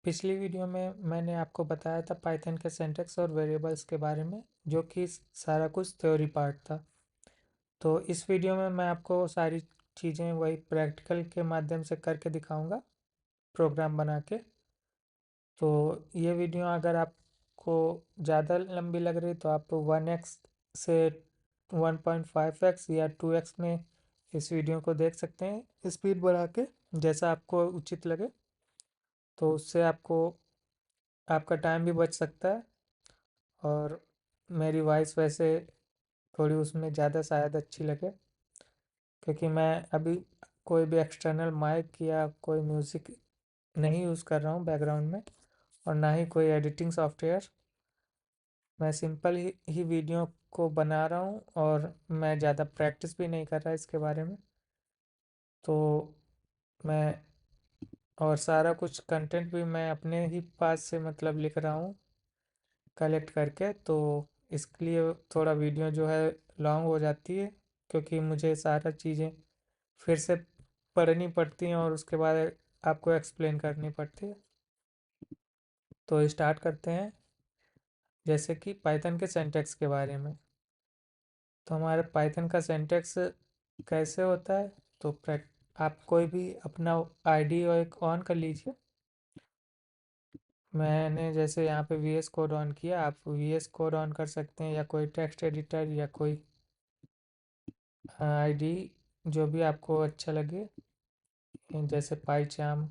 पिछली वीडियो में मैंने आपको बताया था पाइथन के सिंटैक्स और वेरिएबल्स के बारे में, जो कि सारा कुछ थ्योरी पार्ट था। तो इस वीडियो में मैं आपको सारी चीज़ें वही प्रैक्टिकल के माध्यम से करके दिखाऊंगा, प्रोग्राम बना के। तो ये वीडियो अगर आपको ज़्यादा लंबी लग रही तो आप 1x से 1.5x या 2x में इस वीडियो को देख सकते हैं, स्पीड बढ़ा के, जैसा आपको उचित लगे। तो उससे आपको आपका टाइम भी बच सकता है, और मेरी वॉइस वैसे थोड़ी उसमें ज़्यादा शायद अच्छी लगे, क्योंकि मैं अभी कोई भी एक्सटर्नल माइक या कोई म्यूज़िक नहीं यूज़ कर रहा हूँ बैकग्राउंड में, और ना ही कोई एडिटिंग सॉफ्टवेयर। मैं सिंपल ही वीडियो को बना रहा हूँ, और मैं ज़्यादा प्रैक्टिस भी नहीं कर रहा इसके बारे में। तो मैं और सारा कुछ कंटेंट भी मैं अपने ही पास से मतलब लिख रहा हूँ, कलेक्ट करके। तो इसके लिए थोड़ा वीडियो जो है लॉन्ग हो जाती है, क्योंकि मुझे सारा चीज़ें फिर से पढ़नी पड़ती हैं और उसके बाद आपको एक्सप्लेन करनी पड़ती है। तो स्टार्ट करते हैं, जैसे कि पाइथन के सिंटैक्स के बारे में। तो हमारे पाइथन का सिंटैक्स कैसे होता है, तो आप कोई भी अपना आईडी और एक ऑन कर लीजिए। मैंने जैसे यहाँ पे वी एस कोड ऑन किया, आप वी एस कोड ऑन कर सकते हैं, या कोई टेक्स्ट एडिटर, या कोई आईडी जो भी आपको अच्छा लगे, जैसे पाईचार्म।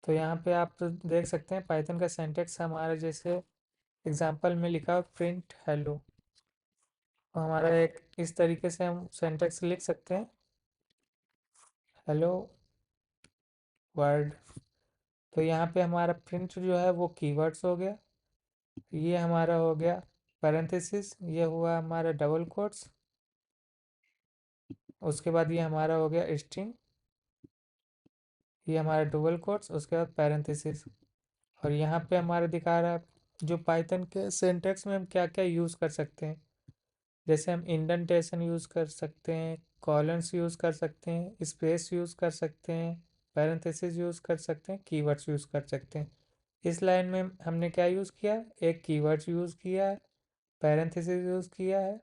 तो यहाँ पे आप तो देख सकते हैं पाइथन का सिंटैक्स हमारा जैसे एग्जांपल में लिखा प्रिंट हेलो। तो हमारा एक इस तरीके से हम सिंटैक्स लिख सकते हैं, हेलो वर्ल्ड। तो यहाँ पे हमारा प्रिंट जो है वो कीवर्ड्स हो गया, ये हमारा हो गया पैरेंथेसिस, ये हुआ हमारा डबल कोट्स, उसके बाद ये हमारा हो गया स्ट्रिंग, ये हमारा डबल कोट्स, उसके बाद पैरेंथेसिस। और यहाँ पे हमारा दिखा रहा है जो पाइथन के सिंटैक्स में हम क्या क्या यूज़ कर सकते हैं। जैसे हम इंडेंटेशन यूज़ कर सकते हैं, कॉलन्स यूज़ कर सकते हैं, स्पेस यूज़ कर सकते हैं, पैरेंथेसिस यूज़ कर सकते हैं, कीवर्ड्स यूज़ कर सकते हैं। इस लाइन में हमने क्या यूज़ किया, एक कीवर्ड्स यूज़ किया है, पैरेंथेसिस यूज़ किया है,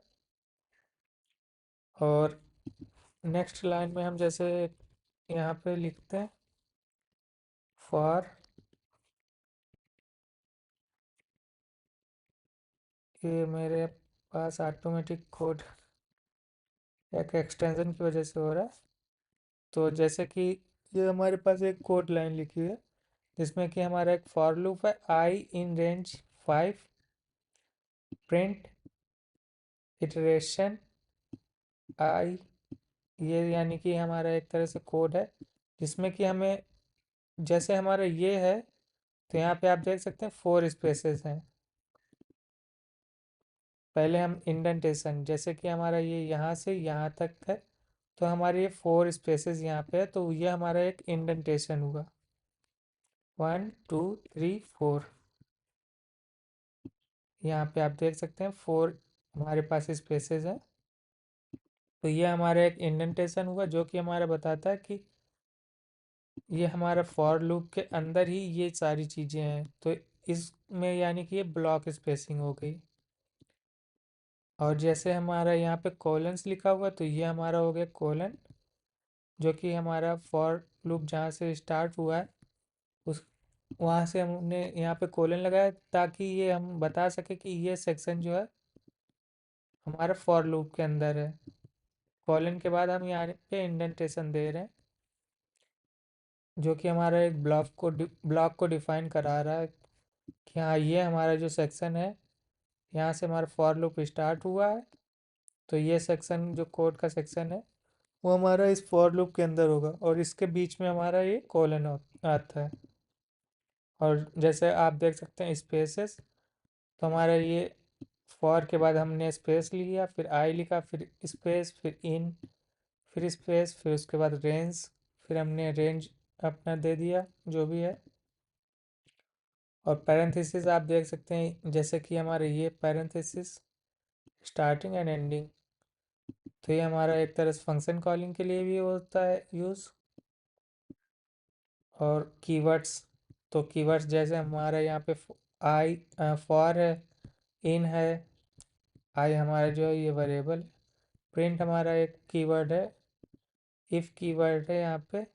और नेक्स्ट लाइन में हम जैसे यहाँ पे लिखते हैं फॉर, ये मेरे पास ऑटोमेटिक कोड एक एक्सटेंशन की वजह से हो रहा है। तो जैसे कि ये हमारे पास एक कोड लाइन लिखी है, जिसमें कि हमारा एक फॉर लूप है, आई इन रेंज 5 प्रिंट इटरेशन आई। ये यानी कि हमारा एक तरह से कोड है, जिसमें कि हमें जैसे हमारा ये है, तो यहाँ पे आप देख सकते हैं 4 स्पेसेस हैं। पहले हम इंडेंटेशन, जैसे कि हमारा ये यहाँ से यहाँ तक है, तो हमारे ये 4 स्पेसेस यहाँ पे है, तो ये हमारा एक इंडेंटेशन हुआ, 1 2 3 4। यहाँ पे आप देख सकते हैं 4 हमारे पास स्पेसेस हैं। तो ये हमारा एक इंडेंटेशन हुआ, जो कि हमारा बताता है कि ये हमारा फॉर लूप के अंदर ही ये सारी चीज़ें हैं। तो इसमें यानी कि ये ब्लॉक स्पेसिंग हो गई। और जैसे हमारा यहाँ पे कॉलन्स लिखा हुआ, तो ये हमारा हो गया कॉलन, जो कि हमारा फॉर लूप जहाँ से स्टार्ट हुआ है, उस वहाँ से हमने यहाँ पे कोलन लगाया, ताकि ये हम बता सके कि ये सेक्शन जो है हमारा फॉर लूप के अंदर है। कॉलन के बाद हम यहाँ पे इंडेंटेशन दे रहे हैं, जो कि हमारा एक ब्लॉक को डिफाइन करा रहा है कि हाँ, ये हमारा जो सेक्शन है, यहाँ से हमारा फॉर लूप स्टार्ट हुआ है। तो ये सेक्शन जो कोड का सेक्शन है, वो हमारा इस फॉर लूप के अंदर होगा, और इसके बीच में हमारा ये कोलन आता है। और जैसे आप देख सकते हैं स्पेसेस, तो हमारा ये फॉर के बाद हमने स्पेस लिया, फिर आई लिखा, फिर स्पेस, फिर इन, फिर स्पेस, फिर उसके बाद रेंज, फिर हमने रेंज अपना दे दिया जो भी है। और पैरेंथेसिस आप देख सकते हैं, जैसे कि हमारे ये पैरेंथेसिस स्टार्टिंग एंड एंडिंग। तो ये हमारा एक तरह से फंक्शन कॉलिंग के लिए भी होता है यूज़। और कीवर्ड्स, तो कीवर्ड्स जैसे हमारा यहाँ पे आई फॉर है, इन है, आई हमारा जो है ये वेरिएबल, प्रिंट हमारा एक कीवर्ड है, इफ कीवर्ड है यहाँ पे,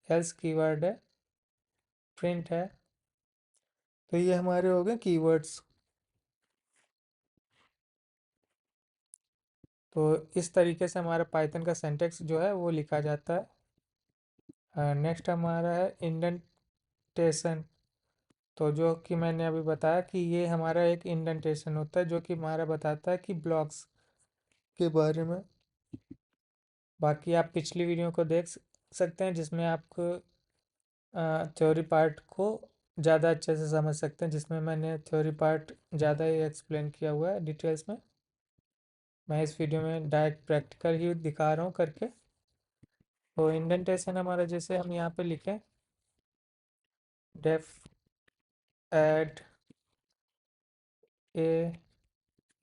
एल्स कीवर्ड है, प्रिंट है। तो ये हमारे हो गए कीवर्ड्स। तो इस तरीके से हमारा पाइथन का सिंटैक्स जो है वो लिखा जाता है। नेक्स्ट हमारा है इंडेंटेशन। तो जो कि मैंने अभी बताया कि ये हमारा एक इंडेंटेशन होता है जो कि हमारा बताता है कि ब्लॉक्स के बारे में। बाकी आप पिछली वीडियो को देख सकते हैं जिसमें आपको थ्योरी पार्ट को ज़्यादा अच्छे से समझ सकते हैं, जिसमें मैंने थ्योरी पार्ट ज़्यादा ही एक्सप्लेन किया हुआ है डिटेल्स में। मैं इस वीडियो में डायरेक्ट प्रैक्टिकल ही दिखा रहा हूँ करके। तो इंडेंटेशन हमारा जैसे हम यहाँ पे लिखें डेफ एड ए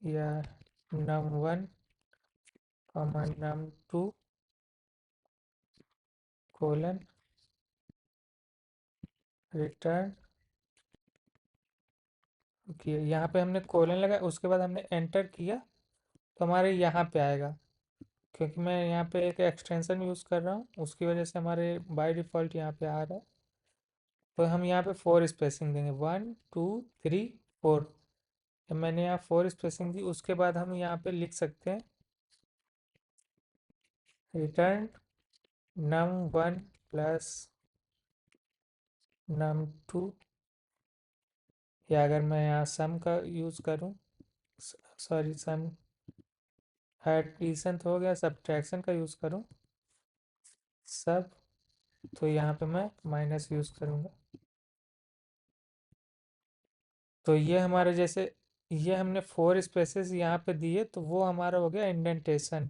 या num1 num2 कोलन रिटर्न किया, यहाँ पे हमने कोलन लगाया, उसके बाद हमने एंटर किया तो हमारे यहाँ पे आएगा। क्योंकि मैं यहाँ पे एक एक्सटेंशन यूज़ कर रहा हूँ उसकी वजह से हमारे बाय डिफ़ॉल्ट यहाँ पे आ रहा है। तो हम यहाँ पे 4 स्पेसिंग देंगे, 1 2 3 4। जब मैंने यहाँ 4 स्पेसिंग दी उसके बाद हम यहाँ पे लिख सकते हैं रिटर्न num1 प्लस num2, या अगर मैं यहाँ सम का यूज़ करूँ, सॉरी सम एडिशन तो हो गया, सब्ट्रैक्शन का यूज़ करूँ सब, तो यहाँ पे मैं माइनस यूज़ करूँगा। तो ये हमारे जैसे ये हमने 4 स्पेसेस यहाँ पे दिए तो वो हमारा हो गया इंडेंटेशन,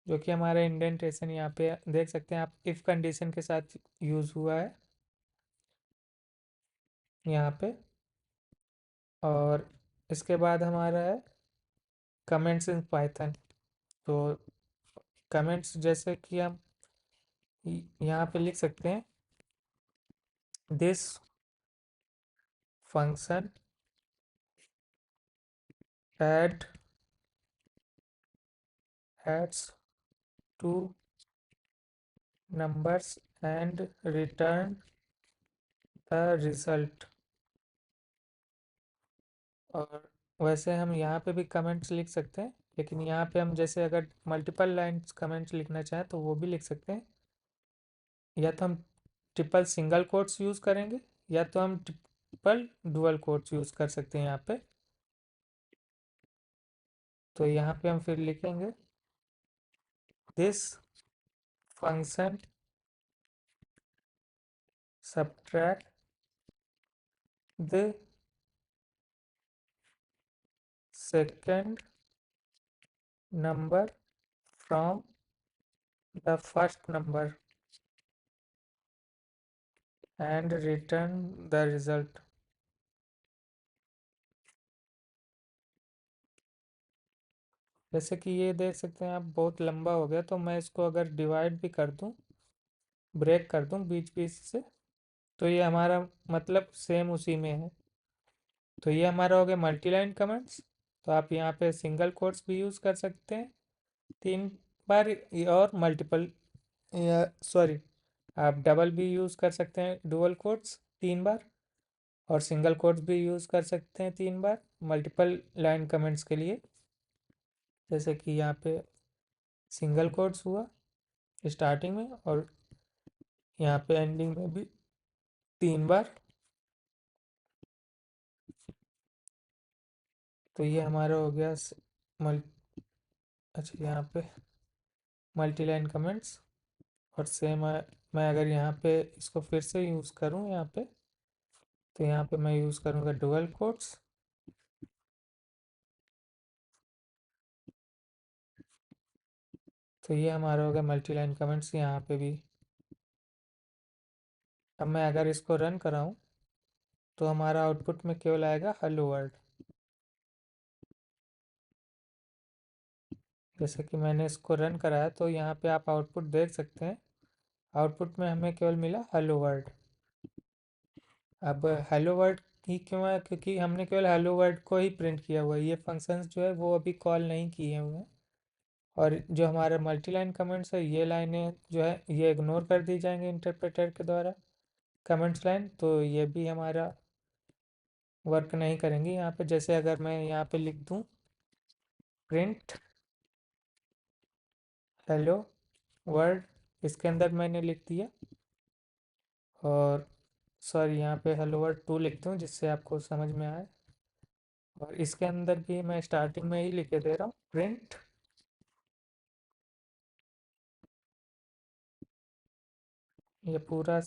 जो कि हमारा इंडेंटेशन यहाँ पे देख सकते हैं आप, इफ़ कंडीशन के साथ यूज़ हुआ है यहाँ पे। और इसके बाद हमारा है कमेंट्स इन पाइथन। तो कमेंट्स जैसे कि हम यहाँ पे लिख सकते हैं this function add adds two numbers and return the result. और वैसे हम यहाँ पे भी कमेंट्स लिख सकते हैं, लेकिन यहाँ पे हम जैसे अगर मल्टीपल लाइन्स कमेंट्स लिखना चाहें तो वो भी लिख सकते हैं। या तो हम ट्रिपल सिंगल कोट्स यूज़ करेंगे या तो हम ट्रिपल डुअल कोट्स यूज़ कर सकते हैं यहाँ पे। तो यहाँ पे हम फिर लिखेंगे this function subtract the second number from the first number and return the result. जैसे कि ये देख सकते हैं आप बहुत लंबा हो गया, तो मैं इसको अगर डिवाइड भी कर दूं, ब्रेक कर दूं बीच बीच से, तो ये हमारा मतलब सेम उसी में है। तो ये हमारा हो गया मल्टी लाइन कमेंट्स। तो आप यहाँ पे सिंगल कोट्स भी यूज़ कर सकते हैं 3 बार, और मल्टीपल या सॉरी आप डबल भी यूज़ कर सकते हैं डुअल कोट्स 3 बार, और सिंगल कोट्स भी यूज़ कर सकते हैं 3 बार मल्टीपल लाइन कमेंट्स के लिए। जैसे कि यहाँ पे सिंगल कोट्स हुआ स्टार्टिंग में और यहाँ पे एंडिंग में भी 3 बार। तो ये हमारा हो गया मल अच्छा यहाँ पे मल्टी लाइन कमेंट्स। और सेम मैं अगर यहाँ पे इसको फिर से यूज़ करूँ यहाँ पे, तो यहाँ पे मैं यूज़ करूँगा डुअल कोट्स। तो ये हमारा हो गया मल्टी लाइन कमेंट्स यहाँ पे भी। अब मैं अगर इसको रन कराऊँ तो हमारा आउटपुट में केवल आएगा हेलो वर्ल्ड। जैसे कि मैंने इसको रन कराया तो यहाँ पे आप आउटपुट देख सकते हैं, आउटपुट में हमें केवल मिला हेलो वर्ल्ड। अब हेलो वर्ड ही क्यों है, क्योंकि हमने केवल हेलो वर्ड को ही प्रिंट किया हुआ है, ये फंक्शंस जो है वो अभी कॉल नहीं किए हुए हैं। और जो हमारा मल्टी लाइन कमेंट्स है, ये लाइनें जो है ये इग्नोर कर दी जाएंगे इंटरप्रेटर के द्वारा। कमेंट्स लाइन तो ये भी हमारा वर्क नहीं करेंगी यहाँ पे। जैसे अगर मैं यहाँ पे लिख दूँ प्रिंट हेलो वर्ड, इसके अंदर मैंने लिख दिया, और सॉरी यहाँ पे हेलो वर्ड 2 लिखता हूँ जिससे आपको समझ में आए। और इसके अंदर भी मैं स्टार्टिंग में ही लिखे दे रहा हूँ प्रिंट, ये पूरा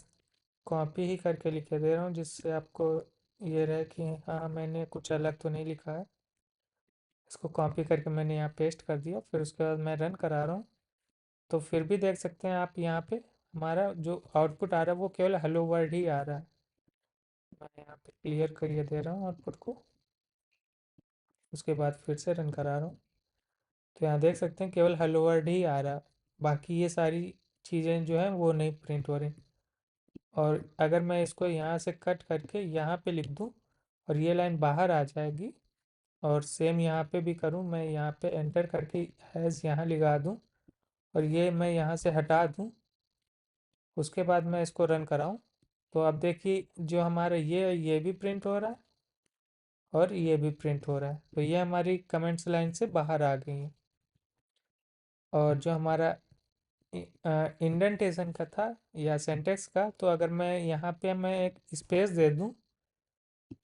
कॉपी ही करके लिखे दे रहा हूँ जिससे आपको ये रहे कि हाँ मैंने कुछ अलग तो नहीं लिखा है। इसको कॉपी करके मैंने यहाँ पेस्ट कर दिया, फिर उसके बाद मैं रन करा रहा हूँ। तो फिर भी देख सकते हैं आप यहाँ पे हमारा जो आउटपुट आ रहा है वो केवल हेलो वर्ड ही आ रहा है। मैं यहाँ पे क्लियर करिए दे रहा हूँ आउटपुट को, उसके बाद फिर से रन करा रहा हूँ। तो यहाँ देख सकते हैं केवल हेलो वर्ड ही आ रहा है, बाकी ये सारी चीज़ें जो हैं वो नहीं प्रिंट हो रही। और अगर मैं इसको यहाँ से कट करके यहाँ पे लिख दूँ और ये लाइन बाहर आ जाएगी, और सेम यहाँ पे भी करूँ, मैं यहाँ पे एंटर करके हैज़ यहाँ लगा दूँ और ये मैं यहाँ से हटा दूँ, उसके बाद मैं इसको रन कराऊँ, तो अब देखिए जो हमारा ये भी प्रिंट हो रहा है और ये भी प्रिंट हो रहा है। तो ये हमारी कमेंट्स लाइन से बाहर आ गई हैं। और जो हमारा इंडेंटेशन का था या सिंटेक्स का, तो अगर मैं यहाँ पे मैं एक स्पेस दे दूँ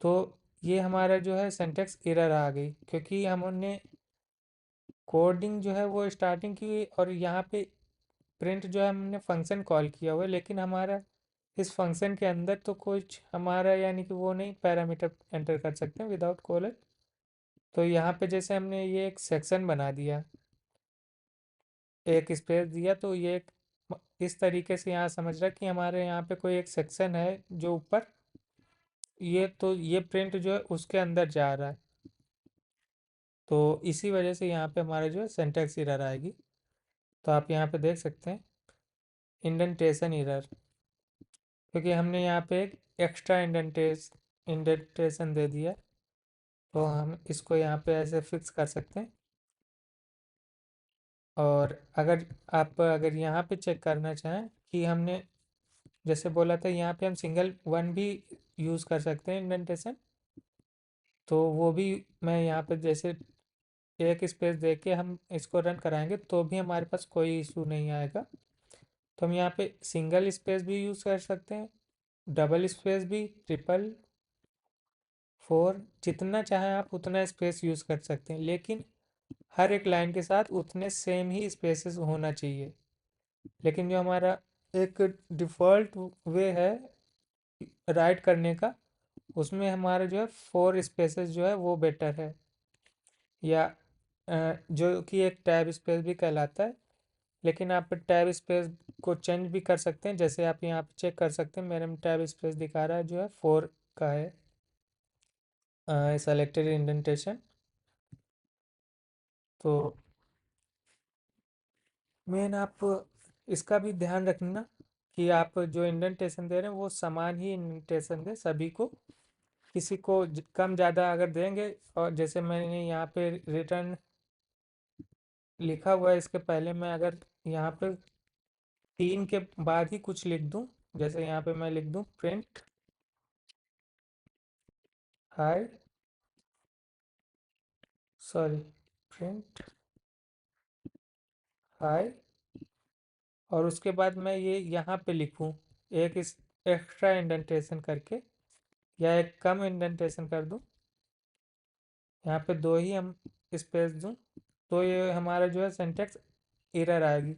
तो ये हमारा जो है सिंटेक्स एरर आ गई, क्योंकि हमने कोडिंग जो है वो स्टार्टिंग की और यहाँ पे प्रिंट जो है हमने फंक्शन कॉल किया हुआ है, लेकिन हमारा इस फंक्शन के अंदर तो कुछ हमारा यानी कि वो नहीं पैरामीटर एंटर कर सकते हैं विदाउट कॉलर। तो यहाँ पे जैसे हमने ये एक सेक्शन बना दिया, एक स्पेस दिया, तो ये एक इस तरीके से यहाँ समझ रहा है कि हमारे यहाँ पे कोई एक सेक्शन है जो ऊपर, ये तो ये प्रिंट जो है उसके अंदर जा रहा है। तो इसी वजह से यहाँ पे हमारा जो है सिंटैक्स एरर आएगी। तो आप यहाँ पे देख सकते हैं इंडेंटेशन एरर, क्योंकि हमने यहाँ पे एक एक्स्ट्रा इंडेंटेशन दे दिया। तो हम इसको यहाँ पे ऐसे फिक्स कर सकते हैं। और अगर यहाँ पे चेक करना चाहें कि हमने जैसे बोला था यहाँ पे हम सिंगल वन भी यूज़ कर सकते हैं इंडेंटेशन, तो वो भी मैं यहाँ पे जैसे एक स्पेस दे के हम इसको रन कराएंगे तो भी हमारे पास कोई इशू नहीं आएगा। तो हम यहाँ पे सिंगल स्पेस भी यूज़ कर सकते हैं, डबल स्पेस भी, ट्रिपल, फोर, जितना चाहें आप उतना स्पेस यूज़ कर सकते हैं, लेकिन हर एक लाइन के साथ उतने सेम ही स्पेसेस होना चाहिए। लेकिन जो हमारा एक डिफ़ॉल्ट वे है राइट करने का, उसमें हमारा जो है 4 स्पेसेस जो है वो बेटर है, या जो कि एक टैब स्पेस भी कहलाता है। लेकिन आप टैब स्पेस को चेंज भी कर सकते हैं, जैसे आप यहाँ पे चेक कर सकते हैं मेरे में टैब स्पेस दिखा रहा है जो है 4 का है सेलेक्टेड इंडेंटेशन। तो मेन आप इसका भी ध्यान रखना कि आप जो इंडेंटेशन दे रहे हैं वो समान ही इंडेंटेशन दें सभी को। किसी को कम ज़्यादा अगर देंगे, और जैसे मैंने यहाँ पे रिटर्न लिखा हुआ है, इसके पहले मैं अगर यहाँ पे 3 के बाद ही कुछ लिख दूँ, जैसे यहाँ पे मैं लिख दूँ print high, sorry print high, और उसके बाद मैं ये यहाँ पे लिखूँ एक इस एक्स्ट्रा इंडेंटेशन करके, या एक कम इंडेंटेशन कर दूँ, यहाँ पे 2 ही हम स्पेस दूँ, तो ये हमारा जो है सिंटैक्स एरर आएगी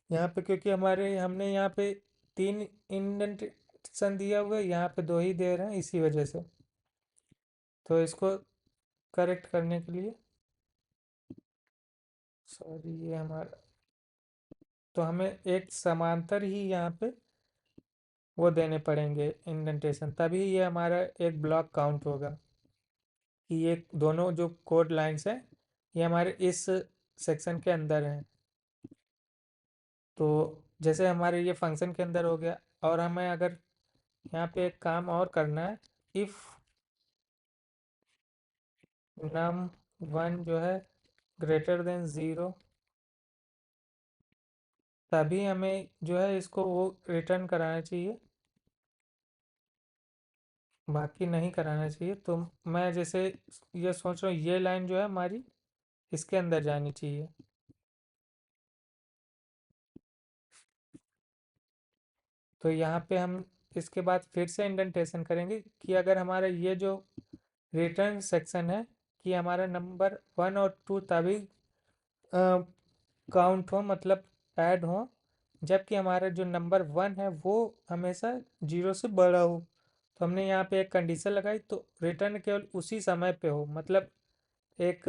यहाँ पे, क्योंकि हमारे हमने यहाँ पे 3 इंडेंटेशन दिया हुआ है, यहाँ पे 2 ही दे रहे हैं इसी वजह से। तो इसको करेक्ट करने के लिए, सॉरी ये हमारा, तो हमें एक समांतर ही यहाँ पे वो देने पड़ेंगे इंडेंटेशन, तभी ये हमारा एक ब्लॉक काउंट होगा कि ये दोनों जो कोड लाइंस हैं ये हमारे इस सेक्शन के अंदर हैं। तो जैसे हमारे ये फंक्शन के अंदर हो गया, और हमें अगर यहाँ पे एक काम और करना है। इफ num1 जो है ग्रेटर देन 0, तभी हमें जो है इसको वो रिटर्न कराना चाहिए, बाकी नहीं कराना चाहिए। तो मैं जैसे ये सोच रहा हूँ ये लाइन जो है हमारी इसके अंदर जानी चाहिए। तो यहाँ पे हम इसके बाद फिर से इंडेंटेशन करेंगे कि अगर हमारा ये जो रिटर्न सेक्शन है कि हमारा नंबर 1 और 2 तभी काउंट हो, मतलब ऐड हो, जबकि हमारा जो नंबर 1 है वो हमेशा 0 से बड़ा हो। तो हमने यहाँ पे एक कंडीशन लगाई, तो रिटर्न केवल उसी समय पे हो, मतलब एक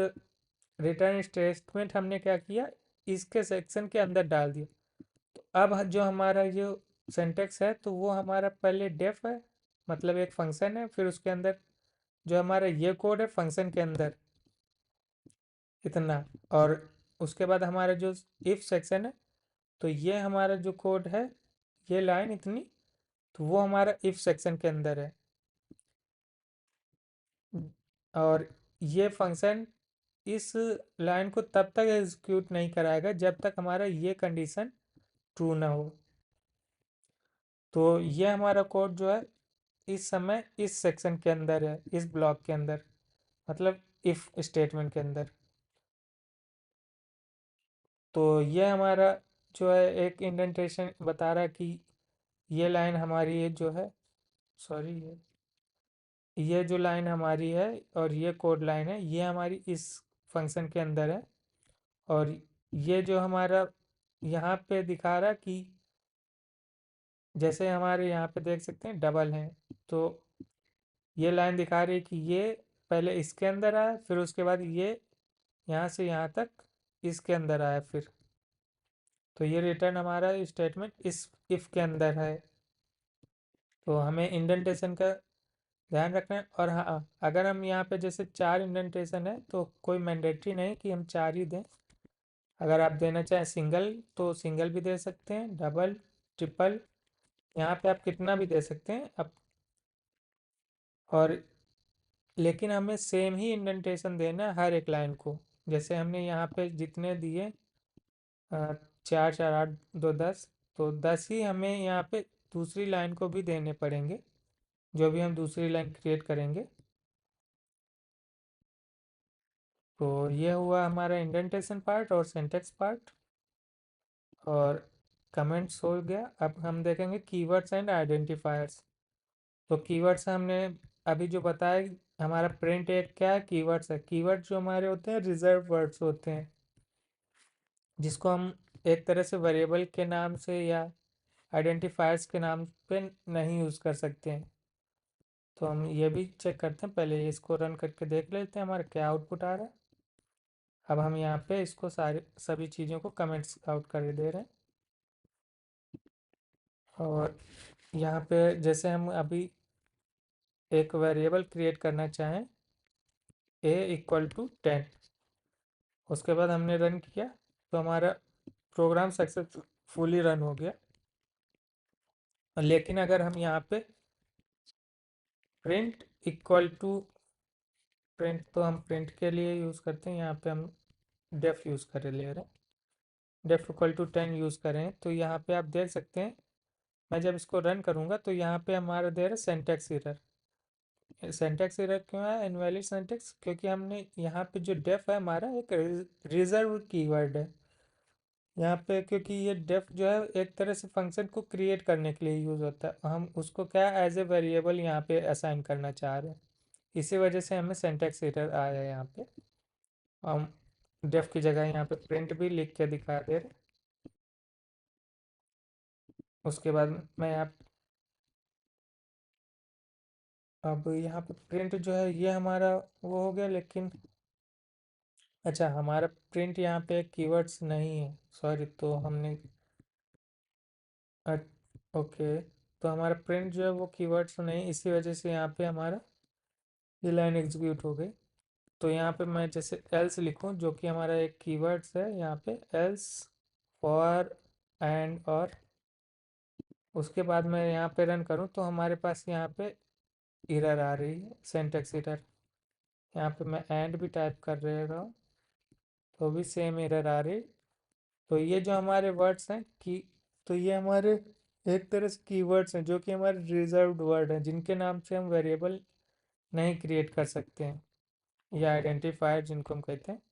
रिटर्न स्टेटमेंट हमने क्या किया, इसके सेक्शन के अंदर डाल दिया। तो अब जो हमारा जो सिंटेक्स है तो वो हमारा पहले डेफ है, मतलब एक फंक्शन है, फिर उसके अंदर जो हमारा ये कोड है फंक्शन के अंदर इतना, और उसके बाद हमारा जो इफ सेक्शन है, तो ये हमारा जो कोड है ये लाइन इतनी, तो वो हमारा इफ सेक्शन के अंदर है। और ये फंक्शन इस लाइन को तब तक एग्जीक्यूट नहीं कराएगा जब तक हमारा ये कंडीशन ट्रू ना हो। तो ये हमारा कोड जो है इस समय इस सेक्शन के अंदर है, इस ब्लॉक के अंदर, मतलब इफ स्टेटमेंट के अंदर। तो ये हमारा जो है एक इंडेंटेशन बता रहा है कि ये लाइन हमारी है जो है, सॉरी, ये जो लाइन हमारी है और ये कोड लाइन है ये हमारी इस फंक्शन के अंदर है। और ये जो हमारा यहाँ पे दिखा रहा कि जैसे हमारे यहाँ पे देख सकते हैं डबल है, तो ये लाइन दिखा रही है कि ये पहले इसके अंदर आया, फिर उसके बाद ये यहाँ से यहाँ तक इसके अंदर आया फिर। तो ये रिटर्न हमारा स्टेटमेंट इस इफ के अंदर है। तो हमें इंडेंटेशन का ध्यान रखना है। और हाँ, अगर हम यहाँ पे जैसे 4 इंडेंटेशन है तो कोई मैंडेटरी नहीं कि हम 4 ही दें। अगर आप देना चाहें सिंगल तो सिंगल भी दे सकते हैं, डबल, ट्रिपल, यहाँ पे आप कितना भी दे सकते हैं अब। और लेकिन हमें सेम ही इंडेंटेशन देना है हर एक लाइन को। जैसे हमने यहाँ पे जितने दिए 4 4 8 2 10, तो 10 ही हमें यहाँ पे दूसरी लाइन को भी देने पड़ेंगे, जो भी हम दूसरी लाइन क्रिएट करेंगे। तो ये हुआ हमारा इंडेंटेशन पार्ट और सिंटेक्स पार्ट, और कमेंट्स हो गया। अब हम देखेंगे कीवर्ड्स एंड आइडेंटिफायर्स। तो कीवर्ड्स हमने अभी जो बताया, हमारा प्रिंट एक क्या है, कीवर्ड्स है। कीवर्ड जो हमारे होते हैं रिजर्व वर्ड्स होते हैं, जिसको हम एक तरह से वेरिएबल के नाम से या आइडेंटिफायर्स के नाम पे नहीं यूज़ कर सकते हैं। तो हम ये भी चेक करते हैं, पहले इसको रन करके देख लेते हैं हमारा क्या आउटपुट आ रहा है। अब हम यहाँ पे इसको सारे सभी चीज़ों को कमेंट्स आउट कर दे रहे हैं। और यहाँ पे जैसे हम अभी एक वेरिएबल क्रिएट करना चाहें a = 10, उसके बाद हमने रन किया तो हमारा प्रोग्राम सक्सेसफुली रन हो गया। लेकिन अगर हम यहाँ पे प्रिंट इक्वल टू प्रिंट, तो हम प्रिंट के लिए यूज़ करते हैं, यहाँ पे हम डेफ यूज़ कर ले रहे हैं, def = 10 यूज़ करें। तो यहाँ पे आप देख सकते हैं मैं जब इसको रन करूँगा तो यहाँ पे हमारा दे रहा है सिंटैक्स एरर। सिंटैक्स एरर क्यों है, इनवैलिड सिंटैक्स, क्योंकि हमने यहाँ पे जो डेफ है हमारा एक रिजर्व कीवर्ड है यहाँ पे, क्योंकि ये डेफ जो है एक तरह से फंक्शन को क्रिएट करने के लिए यूज़ होता है, हम उसको क्या एज ए वेरिएबल यहाँ पे असाइन करना चाह रहे हैं। इसी वजह से हमें सिंटैक्स एरर आया यहाँ पे। हम डेफ की जगह यहाँ पे प्रिंट भी लिख के दिखा दे रहे। उसके बाद मैं आप अब यहाँ पे प्रिंट जो है ये हमारा वो हो गया। लेकिन अच्छा, हमारा प्रिंट यहाँ पे कीवर्ड्स नहीं है, सॉरी। तो हमने ओके, तो हमारा प्रिंट जो है वो कीवर्ड्स नहीं, इसी वजह से यहाँ पे हमारा ये लाइन एग्जीक्यूट हो गई। तो यहाँ पे मैं जैसे एल्स लिखूँ जो कि हमारा एक कीवर्ड्स है, यहाँ पे एल्स फॉर एंड और उसके बाद मैं यहाँ पे रन करूँ तो हमारे पास यहाँ पे एरर आ रही है, सिंटैक्स एरर। यहाँ पे मैं एंड भी टाइप कर रहा हूँ तो भी सेम एरर आ रही। तो ये जो हमारे वर्ड्स हैं कि तो ये हमारे एक तरह से कीवर्ड्स हैं जो कि हमारे रिजर्व्ड वर्ड हैं, जिनके नाम से हम वेरिएबल नहीं क्रिएट कर सकते हैं, या आइडेंटिफायर जिनको हम कहते हैं।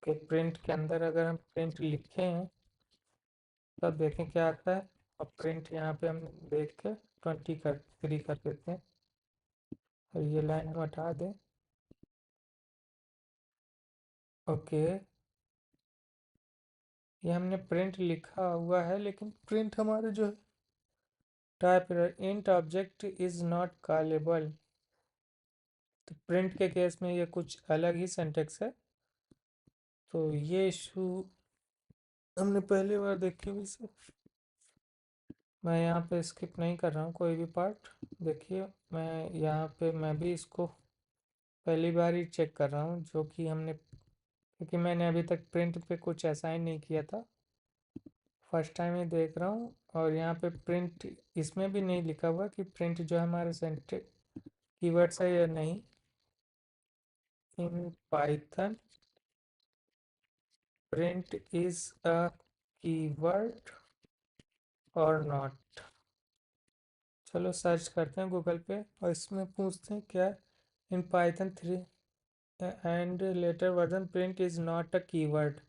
कि प्रिंट के अंदर अगर हम प्रिंट लिखे हैं तब देखें क्या आता है। और प्रिंट यहाँ पे हम देख के 23 कर देते हैं और ये लाइन हम हटा दें। ओके, ये हमने प्रिंट लिखा हुआ है लेकिन प्रिंट हमारे जो है type error, int object is not callable. तो प्रिंट के केस में ये कुछ अलग ही सिंटैक्स है। तो ये इशू हमने पहली बार देखी हुई से। मैं यहाँ पे स्किप नहीं कर रहा हूँ कोई भी पार्ट। देखिए मैं यहाँ पे मैं भी इसको पहली बार ही चेक कर रहा हूँ, जो कि हमने, क्योंकि मैंने अभी तक प्रिंट पे कुछ असाइन नहीं किया था, फर्स्ट टाइम ही देख रहा हूँ। और यहाँ पे प्रिंट इसमें भी नहीं लिखा हुआ कि प्रिंट जो है हमारे सेंटर कीवर्ड्स है या नहीं। In Python print is a keyword और नॉट। चलो सर्च करते हैं गूगल पे और इसमें पूछते हैं क्या। In Python 3 and later version print is not a keyword,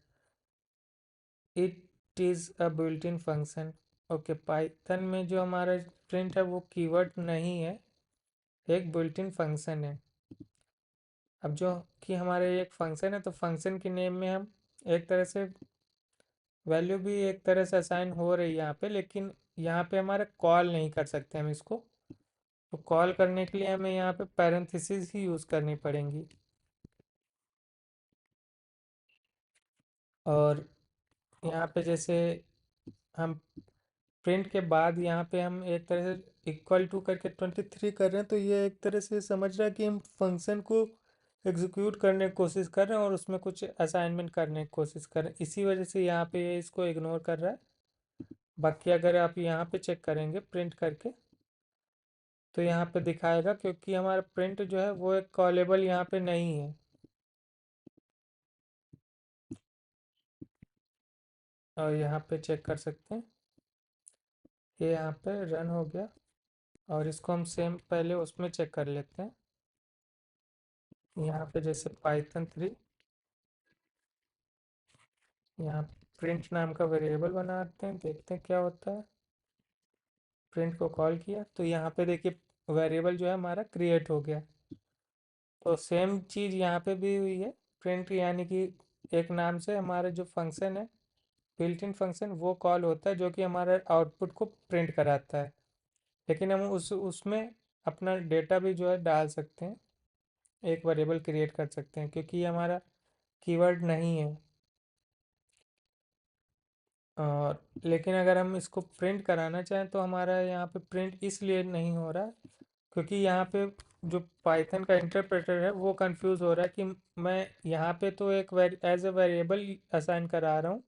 it is a built in function. Okay, Python में जो हमारा प्रिंट है वो कीवर्ड नहीं है, एक बिल्ट इन फंक्शन है। अब जो कि हमारे एक फंक्शन है तो फंक्शन के नेम में हम एक तरह से वैल्यू भी एक तरह से असाइन हो रही है यहाँ पे, लेकिन यहाँ पे हमारा कॉल नहीं कर सकते हम इसको। तो कॉल करने के लिए हमें यहाँ पे पैरेंथेसिस ही यूज़ करनी पड़ेंगी। और यहाँ पे जैसे हम प्रिंट के बाद यहाँ पे हम एक तरह से इक्वल टू करके 23 कर रहे हैं, तो ये एक तरह से समझ रहा है कि हम फंक्शन को एग्जीक्यूट करने की कोशिश कर रहे हैं और उसमें कुछ असाइनमेंट करने की कोशिश कर रहे हैं, इसी वजह से यहाँ पे ये इसको इग्नोर कर रहा है। बाकी अगर आप यहाँ पे चेक करेंगे प्रिंट करके तो यहाँ पे दिखाएगा, क्योंकि हमारा प्रिंट जो है वो एक कॉलेबल यहाँ पे नहीं है। और यहाँ पे चेक कर सकते हैं, ये यहाँ पे रन हो गया। और इसको हम सेम पहले उसमें चेक कर लेते हैं। यहाँ पे जैसे पाइथन 3, यहाँ प्रिंट नाम का वेरिएबल बनाते हैं, देखते हैं क्या होता है। प्रिंट को कॉल किया तो यहाँ पे देखिए वेरिएबल जो है हमारा क्रिएट हो गया। तो सेम चीज़ यहाँ पे भी हुई है। प्रिंट यानी कि एक नाम से हमारा जो फंक्शन है बिल्ट इन फंक्शन वो कॉल होता है, जो कि हमारा आउटपुट को प्रिंट कराता है। लेकिन हम उसमें अपना डेटा भी जो है डाल सकते हैं, एक वेरिएबल क्रिएट कर सकते हैं, क्योंकि ये हमारा कीवर्ड नहीं है। और लेकिन अगर हम इसको प्रिंट कराना चाहें तो हमारा यहाँ पे प्रिंट इसलिए नहीं हो रहा है क्योंकि यहाँ पे जो पाइथन का इंटरप्रेटर है वो कंफ्यूज हो रहा है कि मैं यहाँ पे तो एक एज ए वेरिएबल असाइन करा रहा हूँ,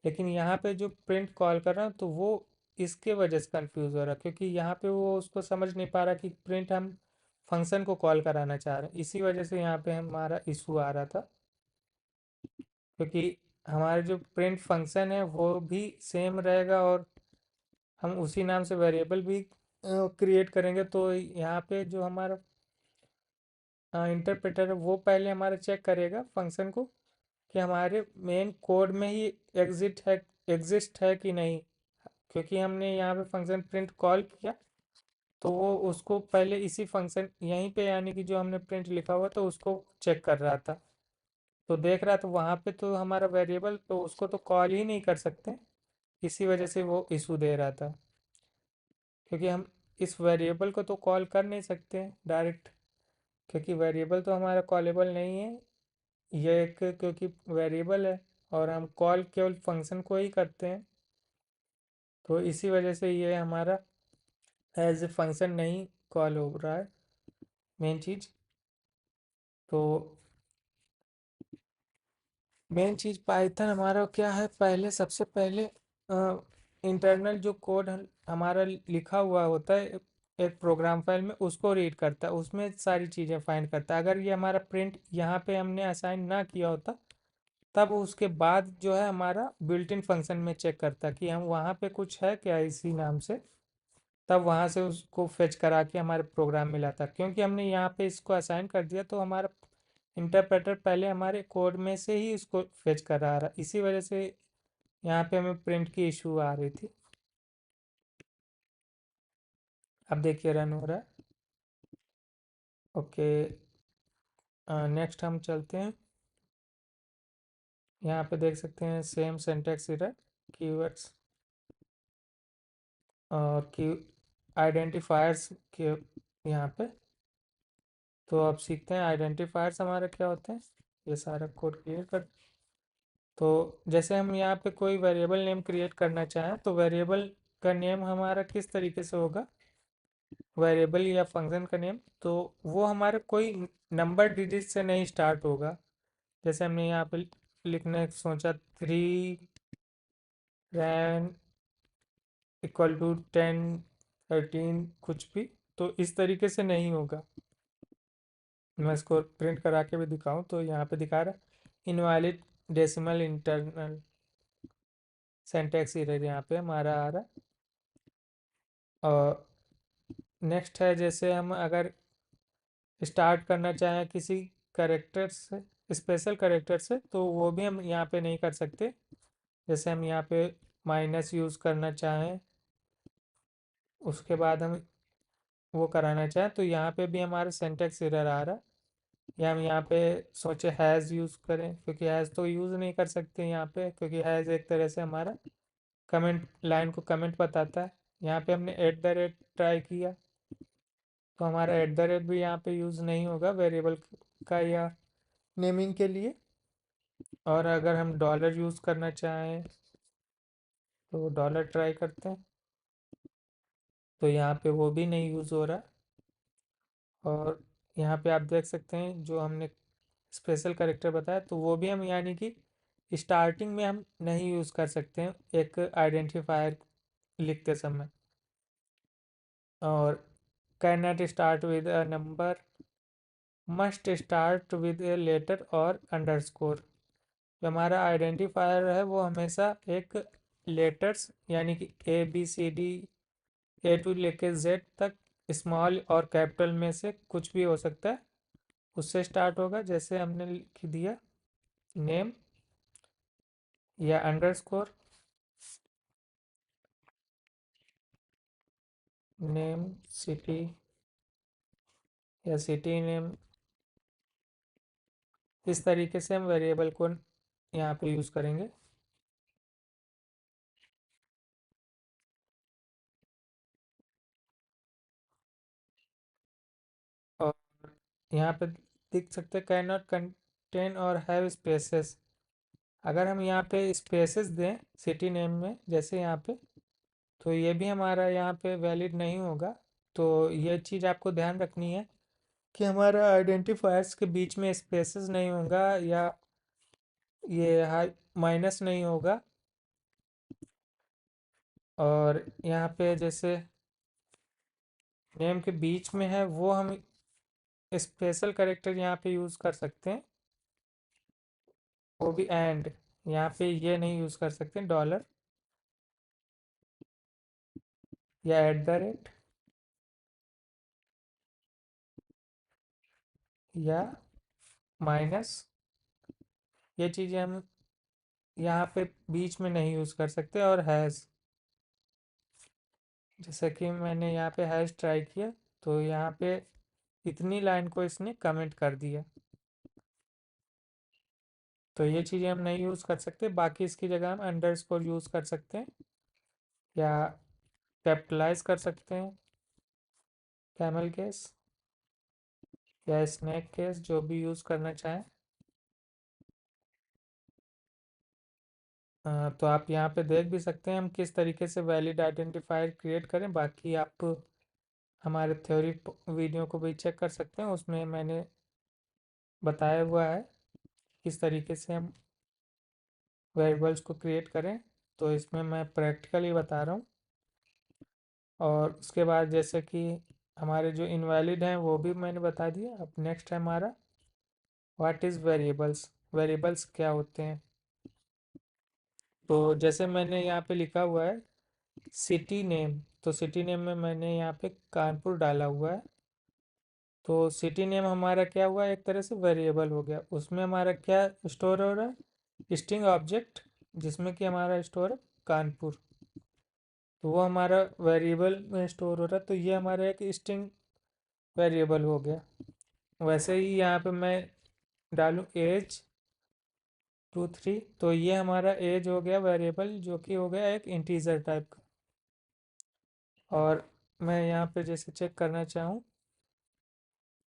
लेकिन यहाँ पे जो प्रिंट कॉल कर रहा हूँ तो वो इसके वजह से कंफ्यूज हो रहा है, क्योंकि यहाँ पे वो उसको समझ नहीं पा रहा कि प्रिंट हम फंक्शन को कॉल कराना चाह रहे हैं। इसी वजह से यहाँ पे हमारा इशू आ रहा था, क्योंकि हमारा जो प्रिंट फंक्शन है वो भी सेम रहेगा और हम उसी नाम से वेरिएबल भी क्रिएट करेंगे। तो यहाँ पे जो हमारा इंटरप्रेटर है वो पहले हमारा चेक करेगा फंक्शन को कि हमारे मेन कोड में ही एग्जिस्ट है कि नहीं, क्योंकि हमने यहाँ पे फंक्शन प्रिंट कॉल किया तो वो उसको पहले इसी फंक्शन यहीं पे यानी कि जो हमने प्रिंट लिखा हुआ तो उसको चेक कर रहा था। तो देख रहा था वहाँ पे तो हमारा वेरिएबल तो उसको तो कॉल ही नहीं कर सकते, इसी वजह से वो इशू दे रहा था। क्योंकि हम इस वेरिएबल को तो कॉल कर नहीं सकते डायरेक्ट, क्योंकि वेरिएबल तो हमारा कॉलेबल नहीं है। ये एक क्योंकि वेरिएबल है और हम कॉल केवल फंक्शन को ही करते हैं, तो इसी वजह से ये हमारा एज ए फंक्शन नहीं कॉल हो रहा है मेन चीज़। तो मेन चीज़ पाइथन हमारा क्या है, पहले सबसे पहले इंटरनल जो कोड हमारा लिखा हुआ होता है एक प्रोग्राम फाइल में, उसको रीड करता है, उसमें सारी चीज़ें फाइंड करता है। अगर ये हमारा प्रिंट यहाँ पे हमने असाइन ना किया होता, तब उसके बाद जो है हमारा बिल्ट इन फंक्शन में चेक करता कि हम वहाँ पे कुछ है क्या इसी नाम से, तब वहाँ से उसको फेच करा के हमारे प्रोग्राम में लाता। क्योंकि हमने यहाँ पे इसको असाइन कर दिया, तो हमारा इंटरप्रेटर पहले हमारे कोड में से ही इसको फेच करा रहा, इसी वजह से यहाँ पे हमें प्रिंट की इशू आ रही थी। अब देखिए रन हो रहा है। ओके, नेक्स्ट हम चलते हैं। यहाँ पे देख सकते हैं सेम सिंटैक्स एरर, कीवर्ड्स और की आइडेंटिफायर्स के यहाँ पे। तो अब सीखते हैं आइडेंटिफायर्स हमारे क्या होते हैं। ये सारा कोड क्लियर कर। तो जैसे हम यहाँ पे कोई वेरिएबल नेम क्रिएट करना चाहें, तो वेरिएबल का नेम हमारा किस तरीके से होगा, वेरिएबल या फंक्शन का नेम, तो वो हमारे कोई नंबर डिजिट से नहीं स्टार्ट होगा। जैसे हमने यहाँ पे लिखने सोचा 3 रैन इक्वल टू 10 13 कुछ भी, तो इस तरीके से नहीं होगा। मैं इसको प्रिंट करा के भी दिखाऊं तो यहाँ पे दिखा रहा है invalid decimal internal syntax error यहाँ पे हमारा आ रहा है। और नेक्स्ट है, जैसे हम अगर स्टार्ट करना चाहें किसी करेक्टर से, स्पेशल करेक्टर से, तो वो भी हम यहाँ पे नहीं कर सकते। जैसे हम यहाँ पे माइनस यूज़ करना चाहें, उसके बाद हम वो कराना चाहें, तो यहाँ पे भी हमारा सिंटैक्स एरर आ रहा है। या हम यहाँ पे सोचे हैज़ यूज़ करें, क्योंकि हैज़ तो यूज़ नहीं कर सकते यहाँ पे, क्योंकि हैज़ एक तरह से हमारा कमेंट लाइन को कमेंट बताता है। यहाँ पे हमने एट द रेट ट्राई किया, तो हमारा एट द रेट भी यहाँ पे यूज़ नहीं होगा वेरिएबल का या नेमिंग के लिए। और अगर हम डॉलर यूज़ करना चाहें, तो डॉलर ट्राई करते हैं, तो यहाँ पे वो भी नहीं यूज़ हो रहा। और यहाँ पे आप देख सकते हैं जो हमने स्पेशल करेक्टर बताया, तो वो भी हम यानी कि स्टार्टिंग में हम नहीं यूज़ कर सकते हैं एक आइडेंटिफायर लिखते समय। और can not start with a number, must start with a letter और अंडरस्कोर। जो हमारा आइडेंटिफायर है वो हमेशा एक लेटर्स यानी कि ABCD A to लेके Z तक, स्मॉल और कैपिटल में से कुछ भी हो सकता है, उससे स्टार्ट होगा। जैसे हमने लिख दिया नेम या अंडरस्कोर, नेम सिटी या सिटी नेम, इस तरीके से हम वेरिएबल को यहाँ पे यूज़ करेंगे। और यहाँ पे देख सकते हैं कैन नॉट कंटेन और हैव स्पेसेस। अगर हम यहाँ पे स्पेसेस दें सिटी नेम में, जैसे यहाँ पे, तो ये भी हमारा यहाँ पे वैलिड नहीं होगा। तो ये चीज़ आपको ध्यान रखनी है कि हमारा आइडेंटिफायर्स के बीच में स्पेसेस नहीं होगा, या ये हाई माइनस नहीं होगा। और यहाँ पे जैसे नेम के बीच में है, वो हम स्पेशल कैरेक्टर यहाँ पे यूज़ कर सकते हैं, वो भी एंड। यहाँ पे ये नहीं यूज़ कर सकते डॉलर या एट द रेट या माइनस, ये चीज़ें हम यहाँ पे बीच में नहीं यूज़ कर सकते। और हैज़, जैसे कि मैंने यहाँ पे हैज़ ट्राई किया, तो यहाँ पे इतनी लाइन को इसने कमेंट कर दिया, तो ये चीज़ें हम नहीं यूज़ कर सकते। बाकी इसकी जगह हम अंडरस्कोर यूज़ कर सकते हैं, या कैपिटलाइज कर सकते हैं कैमल केस या स्नैक केस, जो भी यूज़ करना चाहें। तो आप यहाँ पे देख भी सकते हैं हम किस तरीके से वैलिड आइडेंटिफायर क्रिएट करें। बाकी आप हमारे थ्योरी वीडियो को भी चेक कर सकते हैं, उसमें मैंने बताया हुआ है किस तरीके से हम वेरिएबल्स को क्रिएट करें। तो इसमें मैं प्रैक्टिकली बता रहा हूँ। और उसके बाद जैसे कि हमारे जो इनवैलिड हैं वो भी मैंने बता दिया। अब नेक्स्ट है हमारा व्हाट इज़ वेरिएबल्स। वेरिएबल्स क्या होते हैं? तो जैसे मैंने यहाँ पे लिखा हुआ है सिटी नेम, तो सिटी नेम में मैंने यहाँ पे कानपुर डाला हुआ है। तो सिटी नेम हमारा क्या हुआ, एक तरह से वेरिएबल हो गया। उसमें हमारा क्या स्टोर हो रहा है, स्ट्रिंग ऑब्जेक्ट, जिसमें कि हमारा स्टोर है कानपुर। तो वो हमारा वेरिएबल में स्टोर हो रहा है, तो ये हमारा एक स्ट्रिंग वेरिएबल हो गया। वैसे ही यहाँ पे मैं डालूँ एज 23, तो ये हमारा एज हो गया वेरिएबल, जो कि हो गया एक इंटीजर टाइप का। और मैं यहाँ पे जैसे चेक करना चाहूँ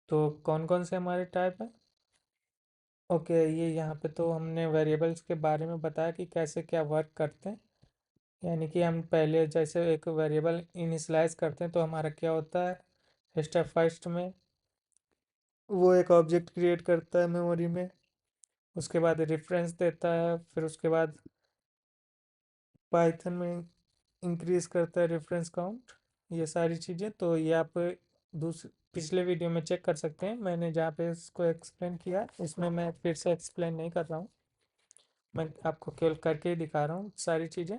तो कौन कौन से हमारे टाइप हैं। ओके, ये यहाँ पे तो हमने वेरिएबल्स के बारे में बताया कि कैसे क्या वर्क करते हैं। यानी कि हम पहले जैसे एक वेरिएबल इनिशलाइज करते हैं तो हमारा क्या होता है, स्टेप फर्स्ट में वो एक ऑब्जेक्ट क्रिएट करता है मेमोरी में, उसके बाद रेफरेंस देता है, फिर उसके बाद पाइथन में इंक्रीज करता है रेफरेंस काउंट, ये सारी चीज़ें। तो ये आप पिछले वीडियो में चेक कर सकते हैं, मैंने जहाँ पे इसको एक्सप्लेन किया, इसमें मैं फिर से एक्सप्लेन नहीं कर रहा हूँ, मैं आपको केवल करके ही दिखा रहा हूँ सारी चीज़ें।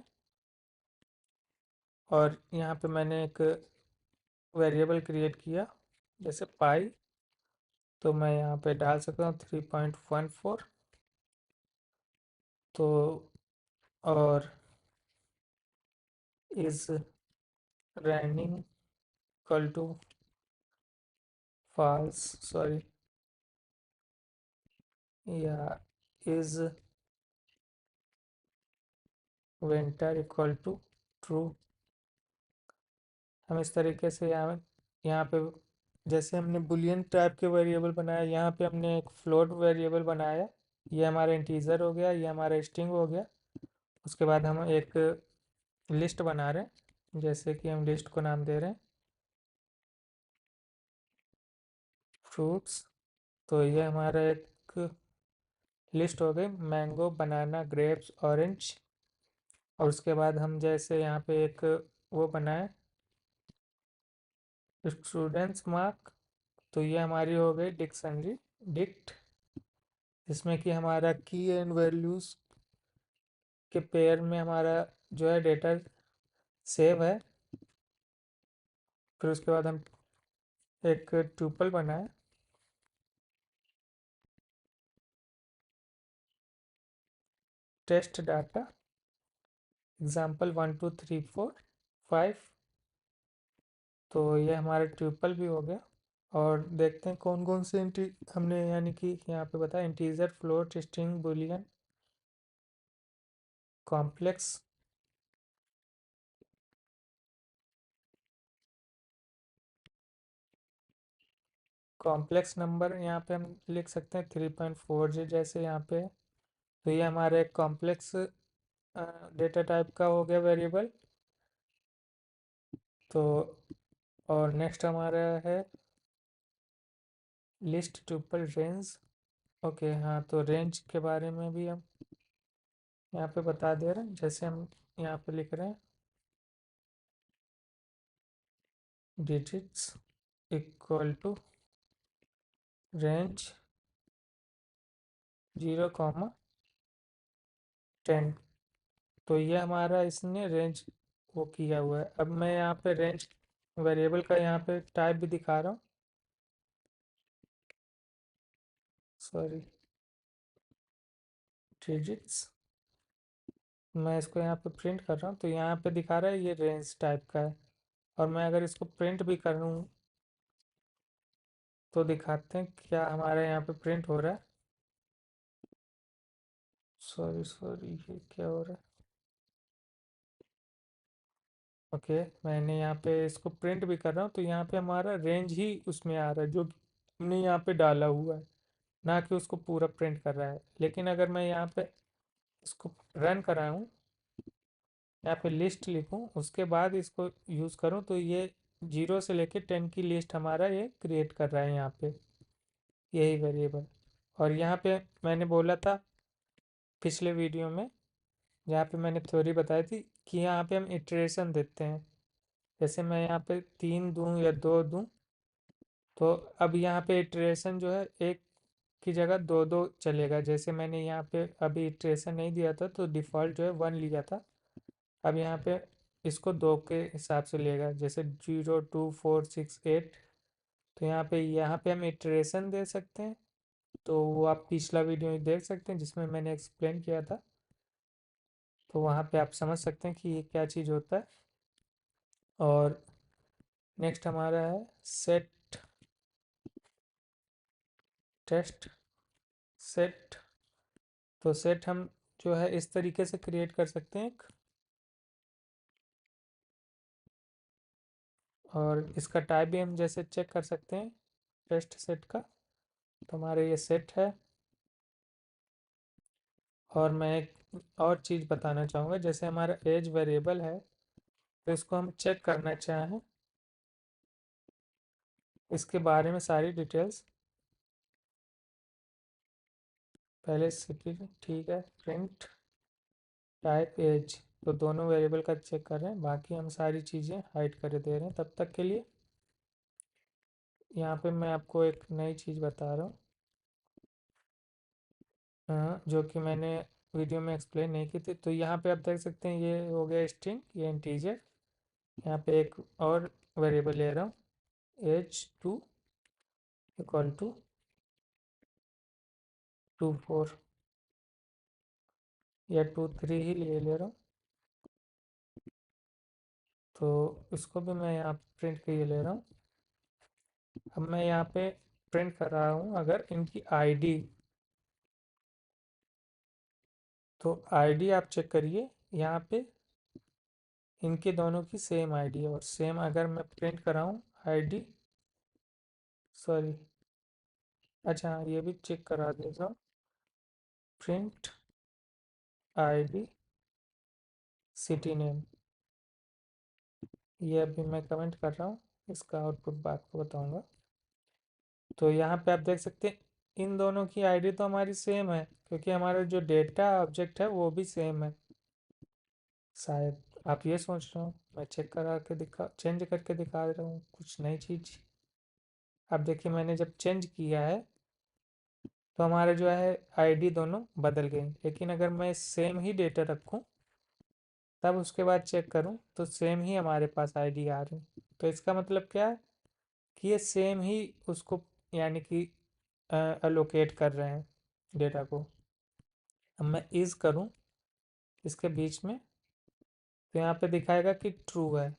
और यहाँ पे मैंने एक वेरिएबल क्रिएट किया जैसे पाई, तो मैं यहाँ पे डाल सकता हूँ 3.14। तो or is running equal to false, sorry, या is winter equal to true. हम इस तरीके से यहाँ पे जैसे हमने बुलियन टाइप के वेरिएबल बनाया, यहाँ पे हमने एक फ्लोट वेरिएबल बनाया। ये हमारा इंटीजर हो गया, ये हमारा स्ट्रिंग हो गया। उसके बाद हम एक लिस्ट बना रहे हैं, जैसे कि हम लिस्ट को नाम दे रहे हैं फ्रूट्स। तो ये हमारा एक लिस्ट हो गई, मैंगो, बनाना, ग्रेप्स, ऑरेंज। और उसके बाद हम जैसे यहाँ पे एक वो बनाए स्टूडेंट्स मार्क, तो ये हमारी हो गई डिक्शनरी डिक्ट, जिसमें कि हमारा की एंड वैल्यूज़ के पेयर में हमारा जो है डेटा सेव है। फिर उसके बाद हम एक ट्यूपल बनाए टेस्ट डाटा एग्जाम्पल 1 2 3 4 5। तो ये हमारा ट्यूपल भी हो गया। और देखते हैं कौन कौन से हमने यानी कि यहाँ पे बताया integer, float, string, Boolean, complex. Complex number यहाँ पे हम लिख सकते हैं 3.4 जी, जैसे यहाँ पे। तो ये हमारा एक कॉम्प्लेक्स डेटा टाइप का हो गया वेरिएबल। तो और नेक्स्ट हमारा है लिस्ट ट्यूपल रेंज। ओके, हाँ, तो रेंज के बारे में भी हम यहाँ पे बता दे रहे हैं, जैसे हम यहाँ पे लिख रहे हैं डिजिट्स इक्वल टू रेंज 0, 10। तो ये हमारा इसने रेंज वो किया हुआ है। अब मैं यहाँ पे रेंज वेरिएबल का यहाँ पे टाइप भी दिखा रहा हूँ, सॉरी, डिजिट्स। मैं इसको यहाँ पे प्रिंट कर रहा हूँ, तो यहाँ पे दिखा रहा है ये रेंज टाइप का है। और मैं अगर इसको प्रिंट भी करूँ तो दिखाते हैं क्या हमारे यहाँ पे प्रिंट हो रहा है। सॉरी सॉरी, ये क्या हो रहा है। ओके, मैंने यहाँ पे इसको प्रिंट भी कर रहा हूँ, तो यहाँ पे हमारा रेंज ही उसमें आ रहा है जो हमने यहाँ पे डाला हुआ है, ना कि उसको पूरा प्रिंट कर रहा है। लेकिन अगर मैं यहाँ पे इसको रन कराऊँ, यहाँ पे लिस्ट लिखूँ, उसके बाद इसको यूज़ करूँ, तो ये 0 से लेके 10 की लिस्ट हमारा ये क्रिएट कर रहा है यहाँ पे, यही वेरिएबल। और यहाँ पे मैंने बोला था पिछले वीडियो में जहाँ पे मैंने थ्योरी बताई थी कि यहाँ पे हम इटरेशन देते हैं। जैसे मैं यहाँ पे 3 दूँ या 2 दूँ, तो अब यहाँ पे इटरेशन जो है एक की जगह दो दो चलेगा। जैसे मैंने यहाँ पे अभी इटरेशन नहीं दिया था तो डिफ़ॉल्ट जो है 1 लिया था। अब यहाँ पे इसको 2 के हिसाब से लेगा, जैसे 0 2 4 6 8। तो यहाँ पे हम इटरेशन दे सकते हैं। तो वो आप पिछला वीडियो देख सकते हैं जिसमें मैंने एक्सप्लेन किया था। तो वहाँ पे आप समझ सकते हैं कि ये क्या चीज़ होता है। और नेक्स्ट हमारा है सेट टेस्ट सेट। तो सेट हम जो है इस तरीके से क्रिएट कर सकते हैं और इसका टाइप भी हम जैसे चेक कर सकते हैं टेस्ट सेट का। तो हमारा ये सेट है। और मैं एक और चीज़ बताना चाहूँगा, जैसे हमारा एज वेरिएबल है तो इसको हम चेक करना चाहें इसके बारे में सारी डिटेल्स। पहले सिटी ठीक है, प्रिंट टाइप एज। तो दोनों वेरिएबल का चेक कर रहे हैं, बाकी हम सारी चीज़ें हाइड कर दे रहे हैं तब तक के लिए। यहाँ पे मैं आपको एक नई चीज़ बता रहा हूँ, जो कि मैंने वीडियो में एक्सप्लेन नहीं की थी। तो यहाँ पे आप देख सकते हैं ये हो गया स्ट्रिंग, ये इंटीजर। यहाँ पे एक और वेरिएबल ले रहा हूँ एज 2 इक्वल टू 24 या 23 ही ले रहा हूँ। तो इसको भी मैं यहाँ प्रिंट के लिए ले रहा हूँ। अब मैं यहाँ पे प्रिंट कर रहा हूँ अगर इनकी आईडी। तो आईडी आप चेक करिए, यहाँ पे इनके दोनों की सेम आईडी है। और सेम अगर मैं प्रिंट कराऊँ आईडी, सॉरी, अच्छा हाँ, ये भी चेक करा देता हूँ, प्रिंट आईडी सिटी नेम। ये अभी मैं कमेंट कर रहा हूँ, इसका आउटपुट बाद को बताऊँगा। तो यहाँ पे आप देख सकते हैं इन दोनों की आईडी तो हमारी सेम है, क्योंकि हमारा जो डेटा ऑब्जेक्ट है वो भी सेम है। शायद आप ये सोच रहे हो, मैं चेक करा के दिखा चेंज करके दिखा रहा हूँ कुछ नई चीज़। अब देखिए मैंने जब चेंज किया है तो हमारा जो है आईडी दोनों बदल गई। लेकिन अगर मैं सेम ही डेटा रखूँ तब उसके बाद चेक करूँ तो सेम ही हमारे पास आईडी आ रही। तो इसका मतलब क्या है कि ये सेम ही उसको यानी कि अलोकेट कर रहे हैं डेटा को। अब मैं इज करूँ इसके बीच में, तो यहाँ पे दिखाएगा कि ट्रू है,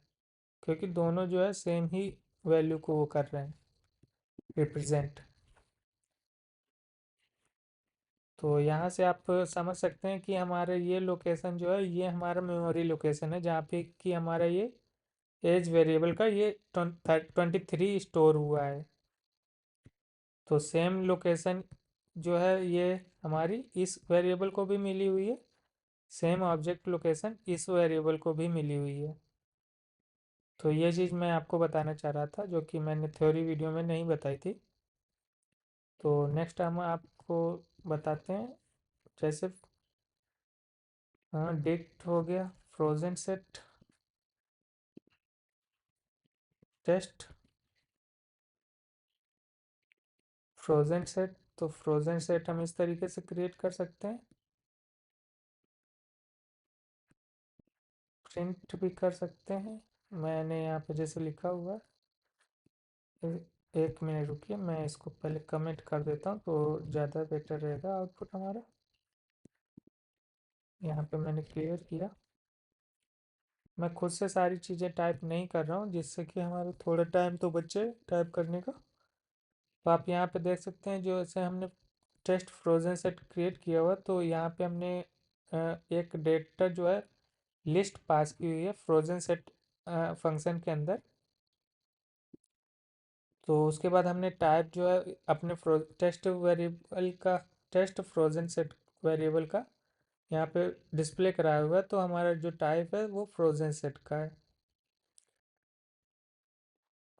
क्योंकि दोनों जो है सेम ही वैल्यू को वो कर रहे हैं रिप्रेजेंट। तो यहाँ से आप समझ सकते हैं कि हमारे ये लोकेशन जो है ये हमारा मेमोरी लोकेशन है, जहाँ पे कि हमारा ये एज वेरिएबल का ये 23 स्टोर हुआ है। तो सेम लोकेशन जो है ये हमारी इस वेरिएबल को भी मिली हुई है, सेम ऑब्जेक्ट लोकेशन इस वेरिएबल को भी मिली हुई है। तो ये चीज़ मैं आपको बताना चाह रहा था, जो कि मैंने थ्योरी वीडियो में नहीं बताई थी। तो नेक्स्ट हम आपको बताते हैं, जैसे हाँ डिक्ट हो गया, frozen set test frozen set. तो फ्रोजन सेट हम इस तरीके से क्रिएट कर सकते हैं, प्रिंट भी कर सकते हैं। मैंने यहाँ पे जैसे लिखा हुआ है, एक मिनट रुकिए, मैं इसको पहले कमेंट कर देता हूँ तो ज़्यादा बेटर रहेगा आउटपुट हमारा। यहाँ पे मैंने क्लियर किया। मैं खुद से सारी चीज़ें टाइप नहीं कर रहा हूँ, जिससे कि हमारा थोड़ा टाइम तो बचे टाइप करने का। तो आप यहाँ पे देख सकते हैं जो ऐसे हमने टेस्ट फ्रोजन सेट क्रिएट किया हुआ, तो यहाँ पे हमने एक डेटा जो है लिस्ट पास की हुई है फ्रोजन सेट फंक्शन के अंदर। तो उसके बाद हमने टाइप जो है अपने टेस्ट वेरिएबल का, टेस्ट फ्रोजन सेट वेरिएबल का यहाँ पे डिस्प्ले कराया हुआ है। तो हमारा जो टाइप है वो फ्रोजन सेट का है।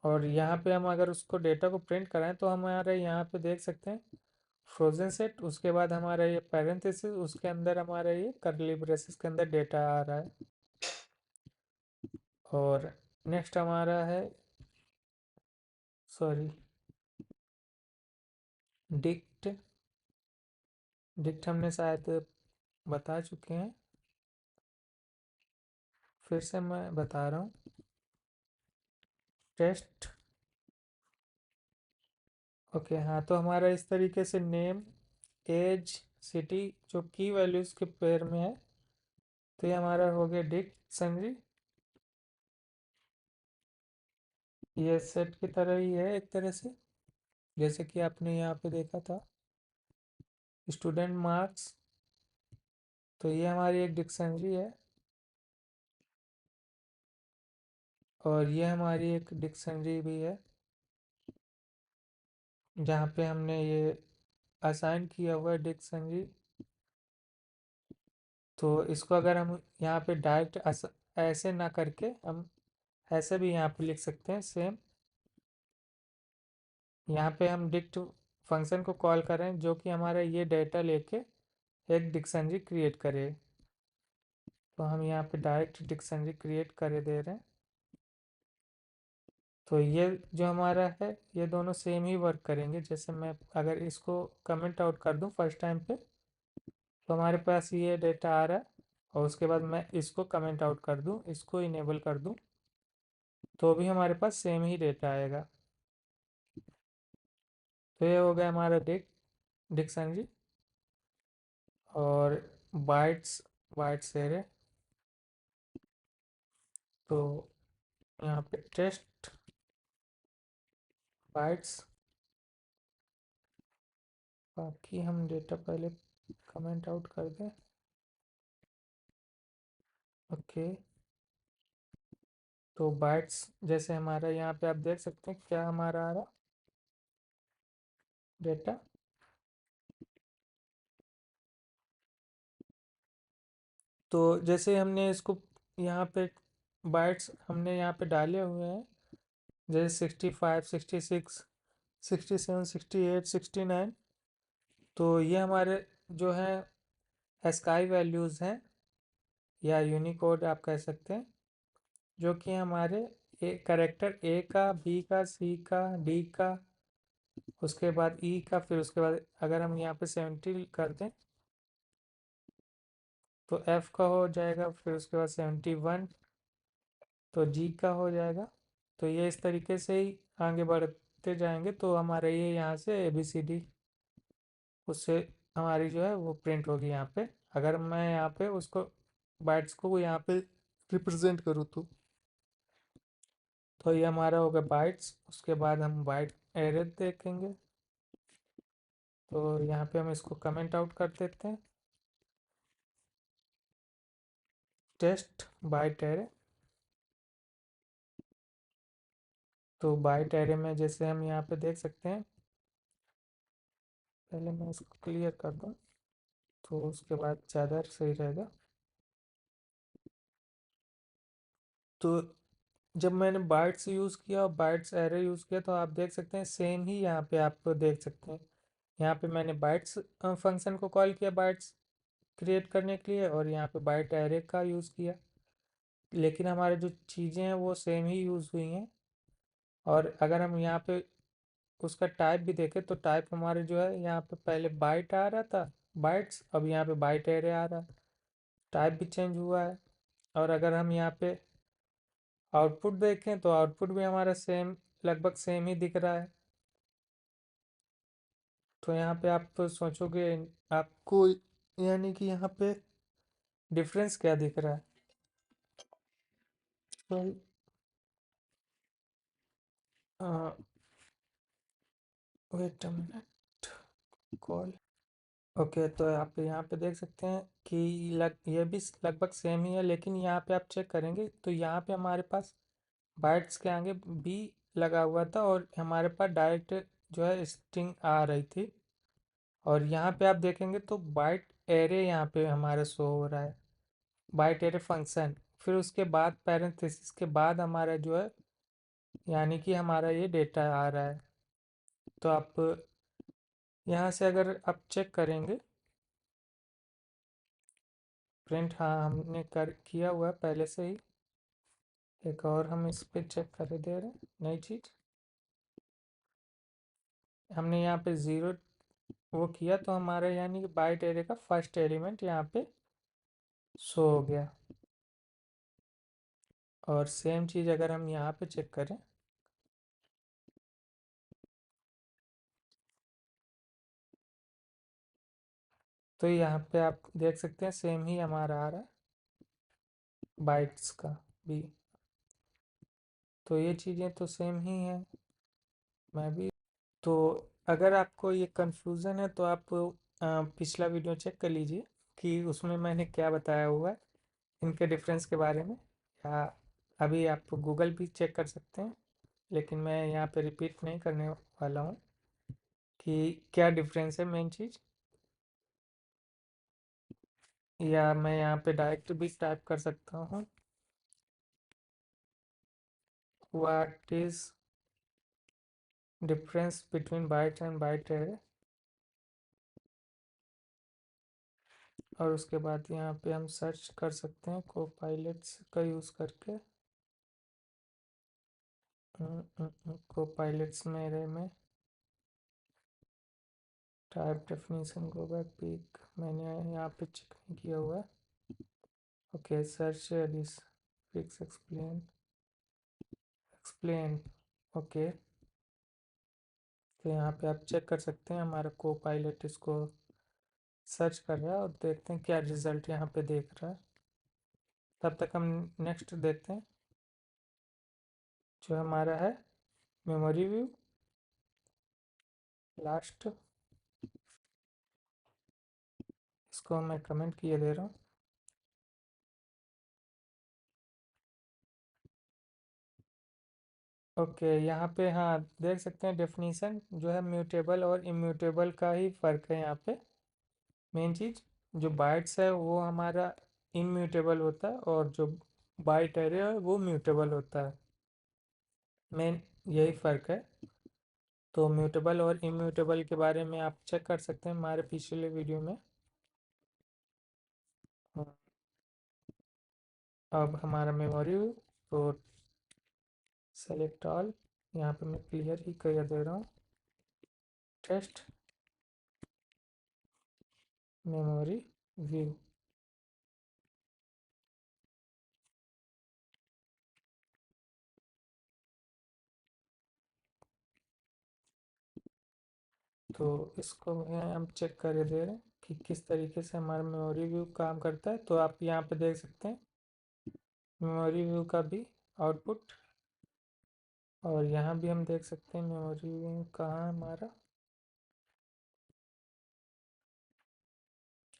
और यहाँ पे हम अगर उसको डेटा को प्रिंट कराएं तो हमारे यहाँ पे देख सकते हैं फ्रोजन सेट, उसके बाद हमारा ये पैरेंथेसिस, उसके अंदर हमारा ये कर्ली ब्रेसेस के अंदर डेटा आ रहा है। और नेक्स्ट हमारा है, सॉरी, डिक्ट। डिक्ट हमने शायद बता चुके हैं, फिर से मैं बता रहा हूँ। टेस्ट। ओके, हाँ, तो हमारा इस तरीके से नेम, एज, सिटी जो की वैल्यूज़ के पेयर में है, तो ये हमारा हो गया डिक्शनरी। ये सेट की तरह ही है एक तरह से, जैसे कि आपने यहाँ पे देखा था स्टूडेंट मार्क्स, तो ये हमारी एक डिक्शनरी है। और ये हमारी एक डिक्शनरी भी है जहाँ पे हमने ये असाइन किया हुआ है डिक्शनरी। तो इसको अगर हम यहाँ पे डायरेक्ट ऐसे ना करके हम ऐसे भी यहाँ पे लिख सकते हैं सेम। यहाँ पे हम डिक्ट फंक्शन को कॉल कर रहे हैं जो कि हमारा ये डेटा लेके एक डिक्शनरी क्रिएट करे। तो हम यहाँ पे डायरेक्ट डिक्शनरी क्रिएट करे दे रहे हैं। तो ये जो हमारा है ये दोनों सेम ही वर्क करेंगे। जैसे मैं अगर इसको कमेंट आउट कर दूँ फर्स्ट टाइम पे, तो हमारे पास ये डेटा आ रहा है। और उसके बाद मैं इसको कमेंट आउट कर दूँ, इसको इनेबल कर दूँ, तो भी हमारे पास सेम ही डेटा आएगा। तो ये हो गया हमारा डिक्शनरी। और बाइट्स, बाइट्स एरे, तो यहाँ पे टेस्ट बाइट्स, बाकी हम डेटा पहले कमेंट आउट कर दें। ओके, तो बाइट्स जैसे हमारा यहाँ पे आप देख सकते हैं क्या हमारा आ रहा डेटा। तो जैसे हमने इसको यहाँ पे बाइट्स हमने यहाँ पे डाले हुए हैं, जैसे 65, 66, 67, 68, 69, तो ये हमारे जो है स्काई वैल्यूज़ हैं या यूनिकोड आप कह सकते हैं, जो कि हमारे करेक्टर ए का, बी का, सी का, डी का, उसके बाद ई का, फिर उसके बाद अगर हम यहाँ पे 70 कर दें तो एफ का हो जाएगा, फिर उसके बाद 71 तो जी का हो जाएगा। तो ये इस तरीके से ही आगे बढ़ते जाएंगे, तो हमारा ये यहाँ से ए बी सी डी उससे हमारी जो है वो प्रिंट होगी यहाँ पे। अगर मैं यहाँ पे उसको बाइट्स को यहाँ पे रिप्रेजेंट करूँ तो ये हमारा हो गया बाइट्स। उसके बाद हम बाइट एरे देखेंगे, तो यहाँ पे हम इसको कमेंट आउट कर देते हैं, टेस्ट बाइट एरे। तो बाइट एरे में जैसे हम यहाँ पे देख सकते हैं, पहले मैं इसको क्लियर कर दूँ तो उसके बाद ज़्यादा सही रहेगा। तो जब मैंने बाइट्स यूज़ किया और बाइट्स एरे यूज़ किया तो आप देख सकते हैं सेम ही यहाँ पे आप देख सकते हैं। यहाँ पे मैंने बाइट्स फंक्शन को कॉल किया बाइट्स क्रिएट करने के लिए, और यहाँ पे बाइट एरे का यूज़ किया, लेकिन हमारे जो चीज़ें हैं वो सेम ही यूज़ हुई हैं। और अगर हम यहाँ पे उसका टाइप भी देखें तो टाइप हमारे जो है यहाँ पे पहले बाइट आ रहा था, बाइट्स, अब यहाँ पे बाइट एरे आ रहा है, टाइप भी चेंज हुआ है। और अगर हम यहाँ पे आउटपुट देखें तो आउटपुट भी हमारा सेम, लगभग सेम ही दिख रहा है। तो यहाँ पे आप तो सोचोगे आपको यानी कि यहाँ पे डिफरेंस क्या दिख रहा है। तो wait a minute, call. Okay, तो आप यहाँ पे देख सकते हैं कि ये भी लगभग सेम ही है, लेकिन यहाँ पे आप चेक करेंगे तो यहाँ पे हमारे पास बाइट्स के आगे बी लगा हुआ था और हमारे पास डायरेक्ट जो है स्ट्रिंग आ रही थी। और यहाँ पे आप देखेंगे तो बाइट एरे यहाँ पे हमारा शो हो रहा है, बाइट एरे फंक्शन, फिर उसके बाद पैरेंथेसिस के बाद हमारा जो है यानी कि हमारा ये डेटा आ रहा है। तो आप यहाँ से अगर आप चेक करेंगे प्रिंट, हाँ हमने कर किया हुआ है पहले से ही। एक और हम इस पे चेक कर दे रहे हैं नई चीज़। हमने यहाँ पे ज़ीरो वो किया तो हमारा यानी कि बाइट एरे का फर्स्ट एलिमेंट यहाँ पे शो हो गया। और सेम चीज़ अगर हम यहाँ पे चेक करें तो यहाँ पे आप देख सकते हैं सेम ही हमारा आ रहा है बाइट्स का भी। तो ये चीज़ें तो सेम ही हैं। मैं भी तो अगर आपको ये कंफ्यूजन है तो आप पिछला वीडियो चेक कर लीजिए कि उसमें मैंने क्या बताया हुआ है इनके डिफरेंस के बारे में। या अभी आप गूगल भी चेक कर सकते हैं, लेकिन मैं यहाँ पे रिपीट नहीं करने वाला हूँ कि क्या डिफरेंस है मेन चीज़। या मैं यहाँ पे डायरेक्ट भी टाइप कर सकता हूँ what is difference between byte and byte array. और उसके बाद यहाँ पे हम सर्च कर सकते हैं कोपायलट्स का यूज़ करके। कोपायलट्स मेरे में type definition go back pick मैंने यहाँ पे चेक नहीं किया हुआ है। Okay search this fix explain explain. Okay तो यहाँ पे आप चेक कर सकते हैं हमारा को पायलट इसको सर्च कर रहा है और देखते हैं क्या रिजल्ट यहाँ पे देख रहा है। तब तक हम नेक्स्ट देखते हैं जो हमारा है मेमोरी व्यू लास्ट। इसको मैं कमेंट किए दे रहा हूँ। ओके यहाँ पे हाँ देख सकते हैं डेफिनीशन जो है म्यूटेबल और इम्यूटेबल का ही फ़र्क है यहाँ पे। मेन चीज़ जो बाइट्स है वो हमारा इम्यूटेबल होता है और जो बाइट एरे है वो म्यूटेबल होता है। मेन यही फ़र्क है। तो म्यूटेबल और इम्यूटेबल के बारे में आप चेक कर सकते हैं हमारे पिछले वीडियो में। अब हमारा मेमोरी तो सेलेक्ट ऑल, यहाँ पे मैं क्लियर ही कर दे रहा हूँ टेस्ट मेमोरी व्यू। तो इसको हम चेक कर दे रहे हैं कि किस तरीके से हमारा मेमोरी व्यू काम करता है। तो आप यहाँ पे देख सकते हैं मेमोरी व्यू का भी आउटपुट। और यहाँ भी हम देख सकते हैं मेमोरी व्यू कहाँ है हमारा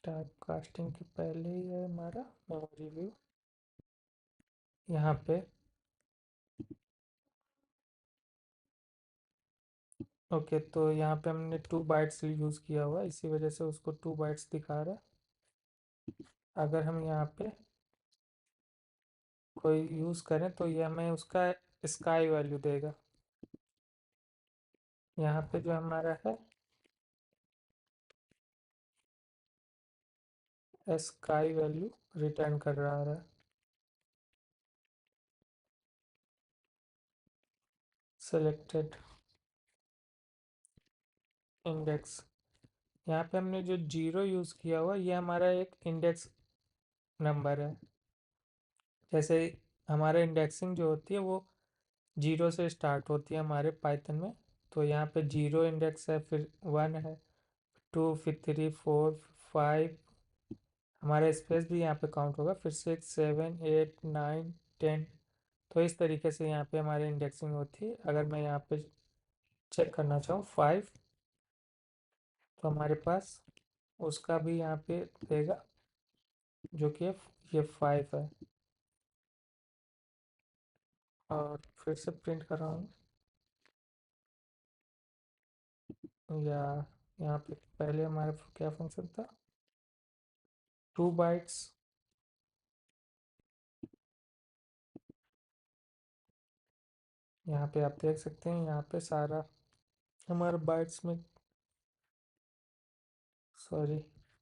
टाइप कास्टिंग के पहले ही है हमारा मेमोरी व्यू यहाँ पे। ओके तो यहाँ पे हमने 2 बाइट्स यूज़ किया हुआ है इसी वजह से उसको 2 बाइट्स दिखा रहा है। अगर हम यहाँ पे कोई यूज़ करें तो ये हमें उसका स्काई वैल्यू देगा। यहाँ पे जो हमारा है स्काई वैल्यू रिटर्न कर रहा है सेलेक्टेड इंडेक्स। यहाँ पे हमने जो जीरो यूज़ किया हुआ ये हमारा एक इंडेक्स नंबर है। जैसे हमारा इंडेक्सिंग जो होती है वो जीरो से स्टार्ट होती है हमारे पाइथन में। तो यहाँ पे जीरो इंडेक्स है, फिर वन है, टू, फिर थ्री, फोर, फाइव, हमारा स्पेस भी यहाँ पे काउंट होगा, फिर six, seven, eight, nine, ten. तो इस तरीके से यहाँ पे हमारी इंडेक्सिंग होती है। अगर मैं यहाँ पे चेक करना चाहूँ फाइव तो हमारे पास उसका भी यहाँ पे देगा जो कि ये फाइव है। और फिर से प्रिंट कर रहा हूँ या यहाँ पे पहले हमारा क्या फंक्शन था 2 बाइट्स। यहाँ पे आप देख सकते हैं यहाँ पे सारा हमारा बाइट्स में सॉरी,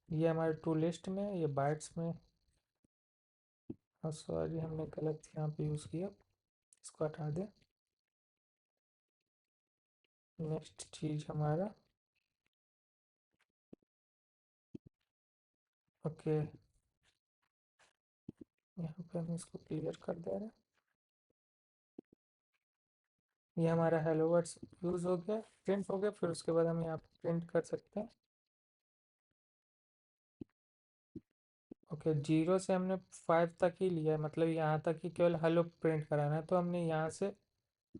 ये हमारे टू लिस्ट में, ये बाइट्स में। हाँ सॉरी, हमने गलत यहाँ पे यूज़ किया, इसको हटा दें। नेक्स्ट चीज़ हमारा, ओके, यहाँ पे हम इसको क्लियर कर दे रहे हैं। ये हमारा हेलो वर्ड्स यूज़ हो गया, प्रिंट हो गया। फिर उसके बाद हम यहाँ पे प्रिंट कर सकते हैं। ओके, 0 से हमने 5 तक ही लिया है, मतलब यहाँ तक ही केवल हेलो प्रिंट कराना है। तो हमने यहाँ से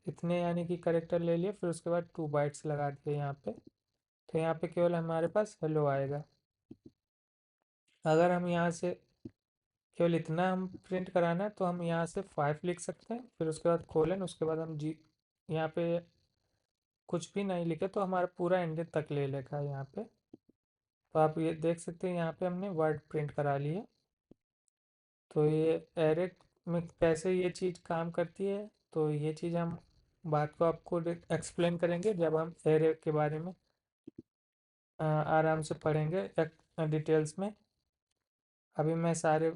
इतने यानी कि करेक्टर ले लिए, फिर उसके बाद 2 बाइट्स लगा दिए यहाँ पे। तो यहाँ पे केवल हमारे पास हेलो आएगा। अगर हम यहाँ से केवल इतना हम प्रिंट कराना है तो हम यहाँ से 5 लिख सकते हैं, फिर उसके बाद कोलन, उसके बाद हम जी यहाँ पे कुछ भी नहीं लिखे तो हमारा पूरा एंड तक ले लेगा यहाँ पे। तो आप ये देख सकते हैं यहाँ पे हमने वर्ड प्रिंट करा लिया। तो ये एरे में कैसे ये चीज़ काम करती है, तो ये चीज़ हम बात को आपको एक्सप्लेन करेंगे जब हम एरे के बारे में आराम से पढ़ेंगे डिटेल्स में। अभी मैं सारे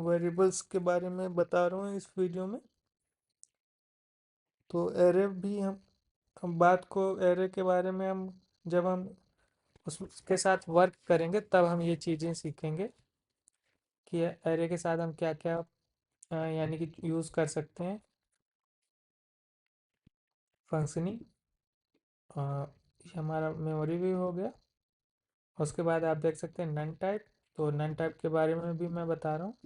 वेरिएबल्स के बारे में बता रहा हूँ इस वीडियो में। तो एरे भी हम बात को एरे के बारे में हम जब हम उसके साथ वर्क करेंगे तब हम ये चीज़ें सीखेंगे कि एरे के साथ हम क्या क्या यानी कि यूज़ कर सकते हैं। फंक्शनिंग, ये हमारा मेमोरी भी हो गया। उसके बाद आप देख सकते हैं नन टाइप। तो नन टाइप के बारे में भी मैं बता रहा हूँ।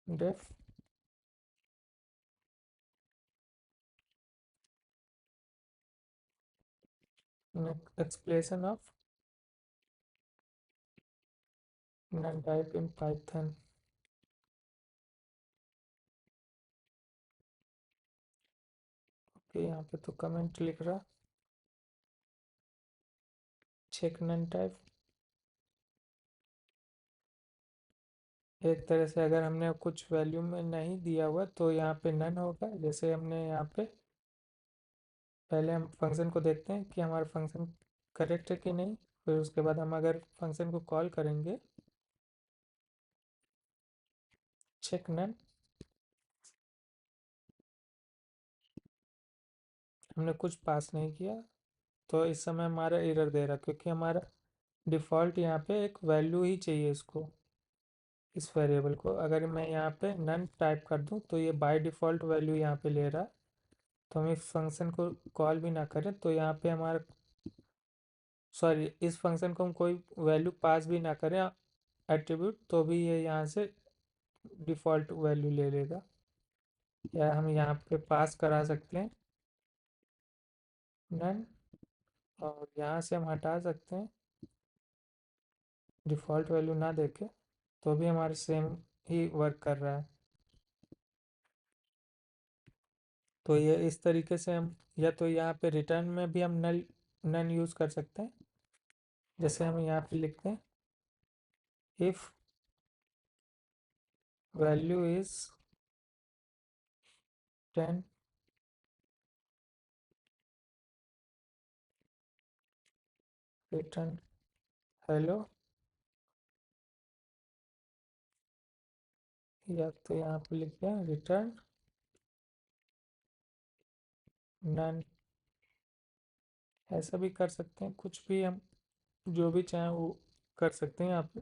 Def explanation of none type in Python. Okay, यहाँ पे तो कमेंट लिख रहा, चेक नन टाइप। एक तरह से अगर हमने कुछ वैल्यू में नहीं दिया हुआ तो यहाँ पे नन होगा। जैसे हमने यहाँ पे पहले हम फंक्शन को देखते हैं कि हमारा फंक्शन करेक्ट है कि नहीं। फिर उसके बाद हम अगर फंक्शन को कॉल करेंगे चेक नन, हमने कुछ पास नहीं किया तो इस समय हमारा एरर दे रहा, क्योंकि हमारा डिफ़ॉल्ट यहाँ पे एक वैल्यू ही चाहिए इसको, इस वेरिएबल को। अगर मैं यहाँ पे नन टाइप कर दूँ तो ये बाय डिफ़ॉल्ट वैल्यू यहाँ पे ले रहा। तो हम इस फंक्शन को कॉल भी ना करें तो यहाँ पे हमारा, सॉरी, इस फंक्शन को हम कोई वैल्यू पास भी ना करें एट्रीब्यूट, तो भी ये यहाँ से डिफ़ॉल्ट वैल्यू ले लेगा। या हम यहाँ पे पास करा सकते हैं नन, और यहाँ से हम हटा सकते हैं डिफ़ॉल्ट वैल्यू ना देके, तो भी हमारे सेम ही वर्क कर रहा है। तो ये इस तरीके से हम, या तो यहाँ पे रिटर्न में भी हम नन यूज़ कर सकते हैं। जैसे हम यहाँ पे लिखते हैं if value is 10, return hello. या तो यहाँ पे लिख दिया रिटर्न नन, ऐसा भी कर सकते हैं। कुछ भी हम जो भी चाहें वो कर सकते हैं यहाँ पे।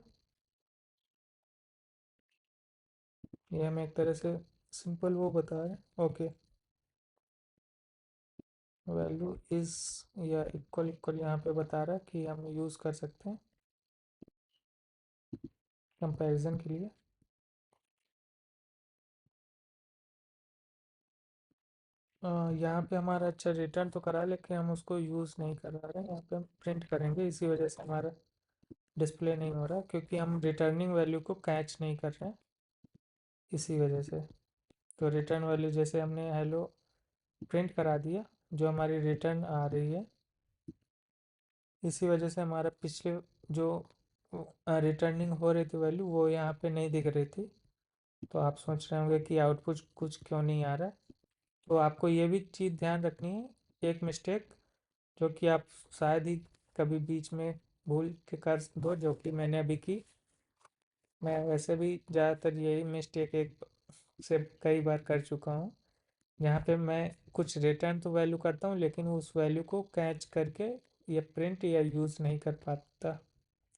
ये हम एक तरह से सिंपल वो बता रहे हैं। ओके, वैल्यू इज़ या इक्वल इक्वल यहाँ पे बता रहा है कि हम यूज़ कर सकते हैं कंपैरिजन के लिए। यहाँ पे हमारा अच्छा रिटर्न तो करा, लेकिन हम उसको यूज़ नहीं कर रहे हैं। यहाँ पे हम प्रिंट करेंगे, इसी वजह से हमारा डिस्प्ले नहीं हो रहा, क्योंकि हम रिटर्निंग वैल्यू को कैच नहीं कर रहे हैं, इसी वजह से। तो रिटर्न वैल्यू जैसे हमने हेलो प्रिंट करा दिया, जो हमारी रिटर्न आ रही है, इसी वजह से हमारा पिछले जो रिटर्निंग हो रही थी वैल्यू वो यहाँ पे नहीं दिख रही थी। तो आप सोच रहे होंगे कि आउटपुट कुछ क्यों नहीं आ रहा है। तो आपको ये भी चीज़ ध्यान रखनी है, की एक मिस्टेक जो कि आप शायद ही कभी बीच में भूल के कर दो, जो कि मैंने अभी की। मैं वैसे भी ज़्यादातर यही मिस्टेक एक से कई बार कर चुका हूँ, यहाँ पे मैं कुछ रिटर्न तो वैल्यू करता हूँ लेकिन उस वैल्यू को कैच करके ये प्रिंट या यूज़ नहीं कर पाता,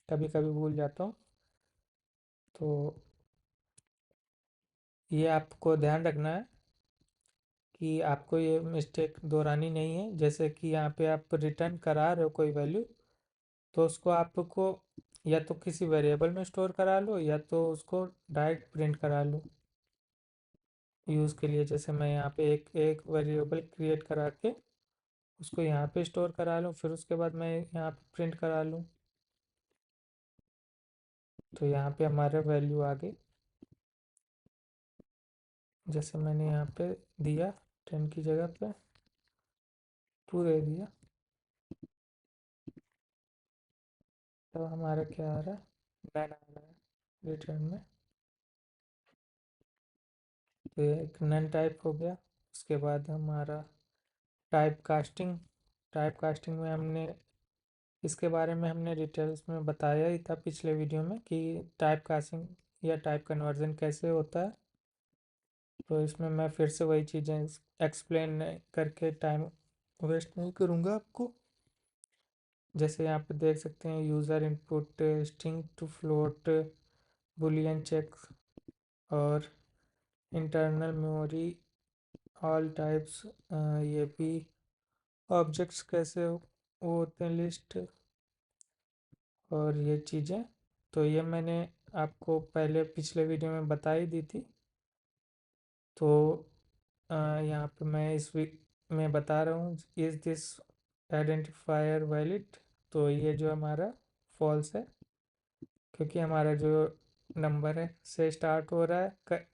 कभी कभी भूल जाता हूँ। तो ये आपको ध्यान रखना है कि आपको ये मिस्टेक दोहरानी नहीं है। जैसे कि यहाँ पे आप रिटर्न करा रहे हो कोई वैल्यू, तो उसको आपको या तो किसी वेरिएबल में स्टोर करा लो या तो उसको डायरेक्ट प्रिंट करा लो यूज़ के लिए। जैसे मैं यहाँ पे एक एक वेरिएबल क्रिएट करा के उसको यहाँ पे स्टोर करा लूँ, फिर उसके बाद मैं यहाँ पे प्रिंट करा लूँ, तो यहाँ पे हमारा वैल्यू आ गई। जैसे मैंने यहाँ पे दिया 10 की जगह पे 2 दे दिया, तो हमारा क्या आ रहा है, 9 आ रहा है रिटर्न में। तो ये एक नन टाइप हो गया। उसके बाद हमारा टाइप कास्टिंग। टाइप कास्टिंग में हमने इसके बारे में हमने डिटेल्स में बताया ही था पिछले वीडियो में कि टाइप कास्टिंग या टाइप कन्वर्जन कैसे होता है। तो इसमें मैं फिर से वही चीज़ें एक्सप्लेन करके टाइम वेस्ट नहीं करूँगा आपको। जैसे यहाँ पे देख सकते हैं user input string to float boolean check और इंटरनल मेमोरी ऑल टाइप्स, ये भी ऑब्जेक्ट्स कैसे वो होते हैं लिस्ट और ये चीज़ें। तो ये मैंने आपको पहले पिछले वीडियो में बता ही दी थी। तो यहाँ पे मैं इस वीक में बता रहा हूँ इज़ दिस आइडेंटिफायर वैलिड। तो ये जो हमारा फॉल्स है, क्योंकि हमारा जो नंबर है से स्टार्ट हो रहा है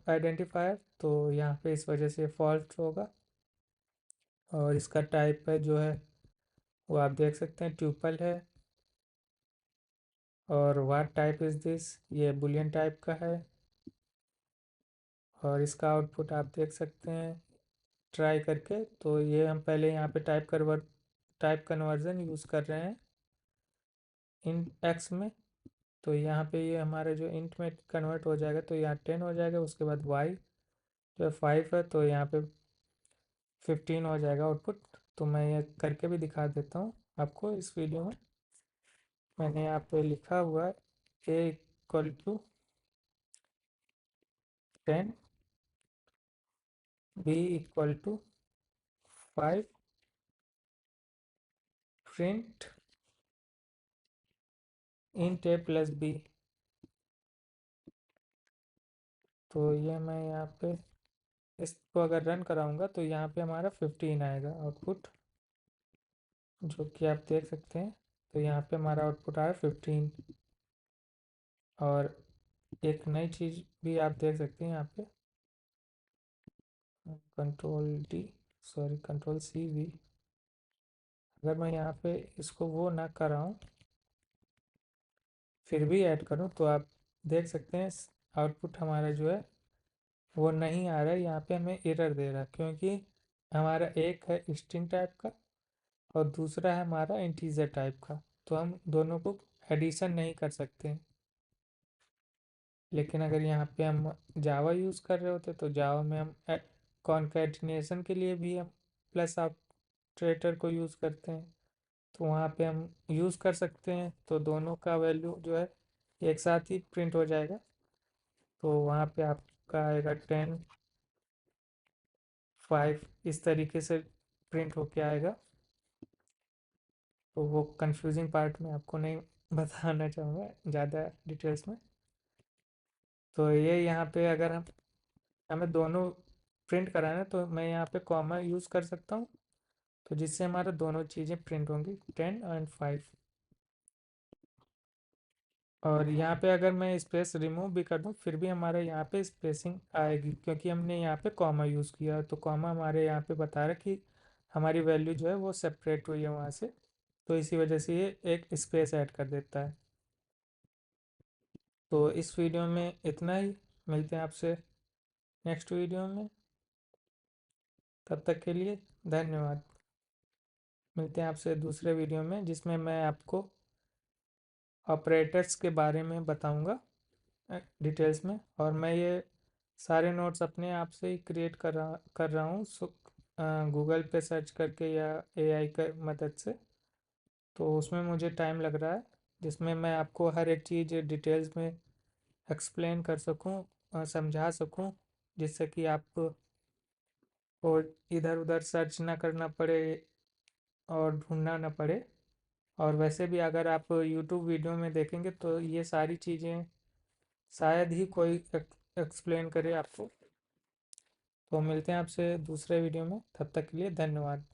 आइडेंटिफायर, तो यहाँ पे इस वजह से फॉल्स होगा। और इसका टाइप है जो है वो आप देख सकते हैं ट्यूपल है। और व्हाट टाइप इज़ दिस, ये बुलियन टाइप का है। और इसका आउटपुट आप देख सकते हैं ट्राई करके। तो ये हम पहले यहाँ पे टाइप कन्वर्जन यूज़ कर रहे हैं इंट एक्स में। तो यहाँ पे ये हमारे जो इंट में कन्वर्ट हो जाएगा, तो यहाँ 10 हो जाएगा। उसके बाद वाई जो है 5 है, तो यहाँ पे 15 हो जाएगा आउटपुट। तो मैं ये करके भी दिखा देता हूँ आपको इस वीडियो में। मैंने यहाँ पे लिखा हुआ है A equal to 10, B equal to 5, print int A plus B. तो ये मैं यहाँ पे इसको अगर रन कराऊंगा तो यहाँ पे हमारा 15 आएगा आउटपुट, जो कि आप देख सकते हैं। तो यहाँ पे हमारा आउटपुट आया 15। और एक नई चीज़ भी आप देख सकते हैं यहाँ पे, control D, sorry control C भी। अगर मैं यहाँ पे इसको वो ना कराऊँ फिर भी ऐड करूँ, तो आप देख सकते हैं आउटपुट हमारा जो है वो नहीं आ रहा है। यहाँ पे हमें एरर दे रहा है, क्योंकि हमारा एक है स्ट्रिंग टाइप का और दूसरा है हमारा इंटीजर टाइप का। तो हम दोनों को एडिशन नहीं कर सकते। लेकिन अगर यहाँ पे हम जावा यूज़ कर रहे होते तो जावा में हम कॉन्कैटिनेशन के लिए भी हम प्लस ऑपरेटर को यूज़ करते हैं, तो वहाँ पे हम यूज़ कर सकते हैं। तो दोनों का वैल्यू जो है एक साथ ही प्रिंट हो जाएगा। तो वहाँ पे आपका आएगा 10, 5 इस तरीके से प्रिंट होके आएगा। तो वो कंफ्यूजिंग पार्ट में आपको नहीं बताना चाहूँगा ज़्यादा डिटेल्स में। तो ये यहाँ पे अगर हमें दोनों प्रिंट कराना है तो मैं यहाँ पे कॉमा यूज़ कर सकता हूँ, तो जिससे हमारा दोनों चीज़ें प्रिंट होंगी 10 एंड 5। और यहाँ पे अगर मैं स्पेस रिमूव भी कर दूँ फिर भी हमारे यहाँ पे स्पेसिंग आएगी, क्योंकि हमने यहाँ पे कॉमा यूज़ किया। तो कॉमा हमारे यहाँ पे बता रहा है कि हमारी वैल्यू जो है वो सेपरेट हुई है वहाँ से, तो इसी वजह से ये एक स्पेस ऐड कर देता है। तो इस वीडियो में इतना ही, मिलते हैं आपसे नेक्स्ट वीडियो में। तब तक के लिए धन्यवाद। मिलते हैं आपसे दूसरे वीडियो में, जिसमें मैं आपको ऑपरेटर्स के बारे में बताऊंगा डिटेल्स में। और मैं ये सारे नोट्स अपने आप से ही क्रिएट कर रहा हूँ, गूगल पे सर्च करके या एआई का मदद से। तो उसमें मुझे टाइम लग रहा है, जिसमें मैं आपको हर एक चीज़ डिटेल्स में एक्सप्लेन कर सकूं, समझा सकूं, जिससे कि आपको इधर उधर सर्च ना करना पड़े और ढूंढना ना पड़े। और वैसे भी अगर आप यूट्यूब वीडियो में देखेंगे तो ये सारी चीज़ें शायद ही कोई एक्सप्लेन करे आपको। तो मिलते हैं आपसे दूसरे वीडियो में, तब तक के लिए धन्यवाद।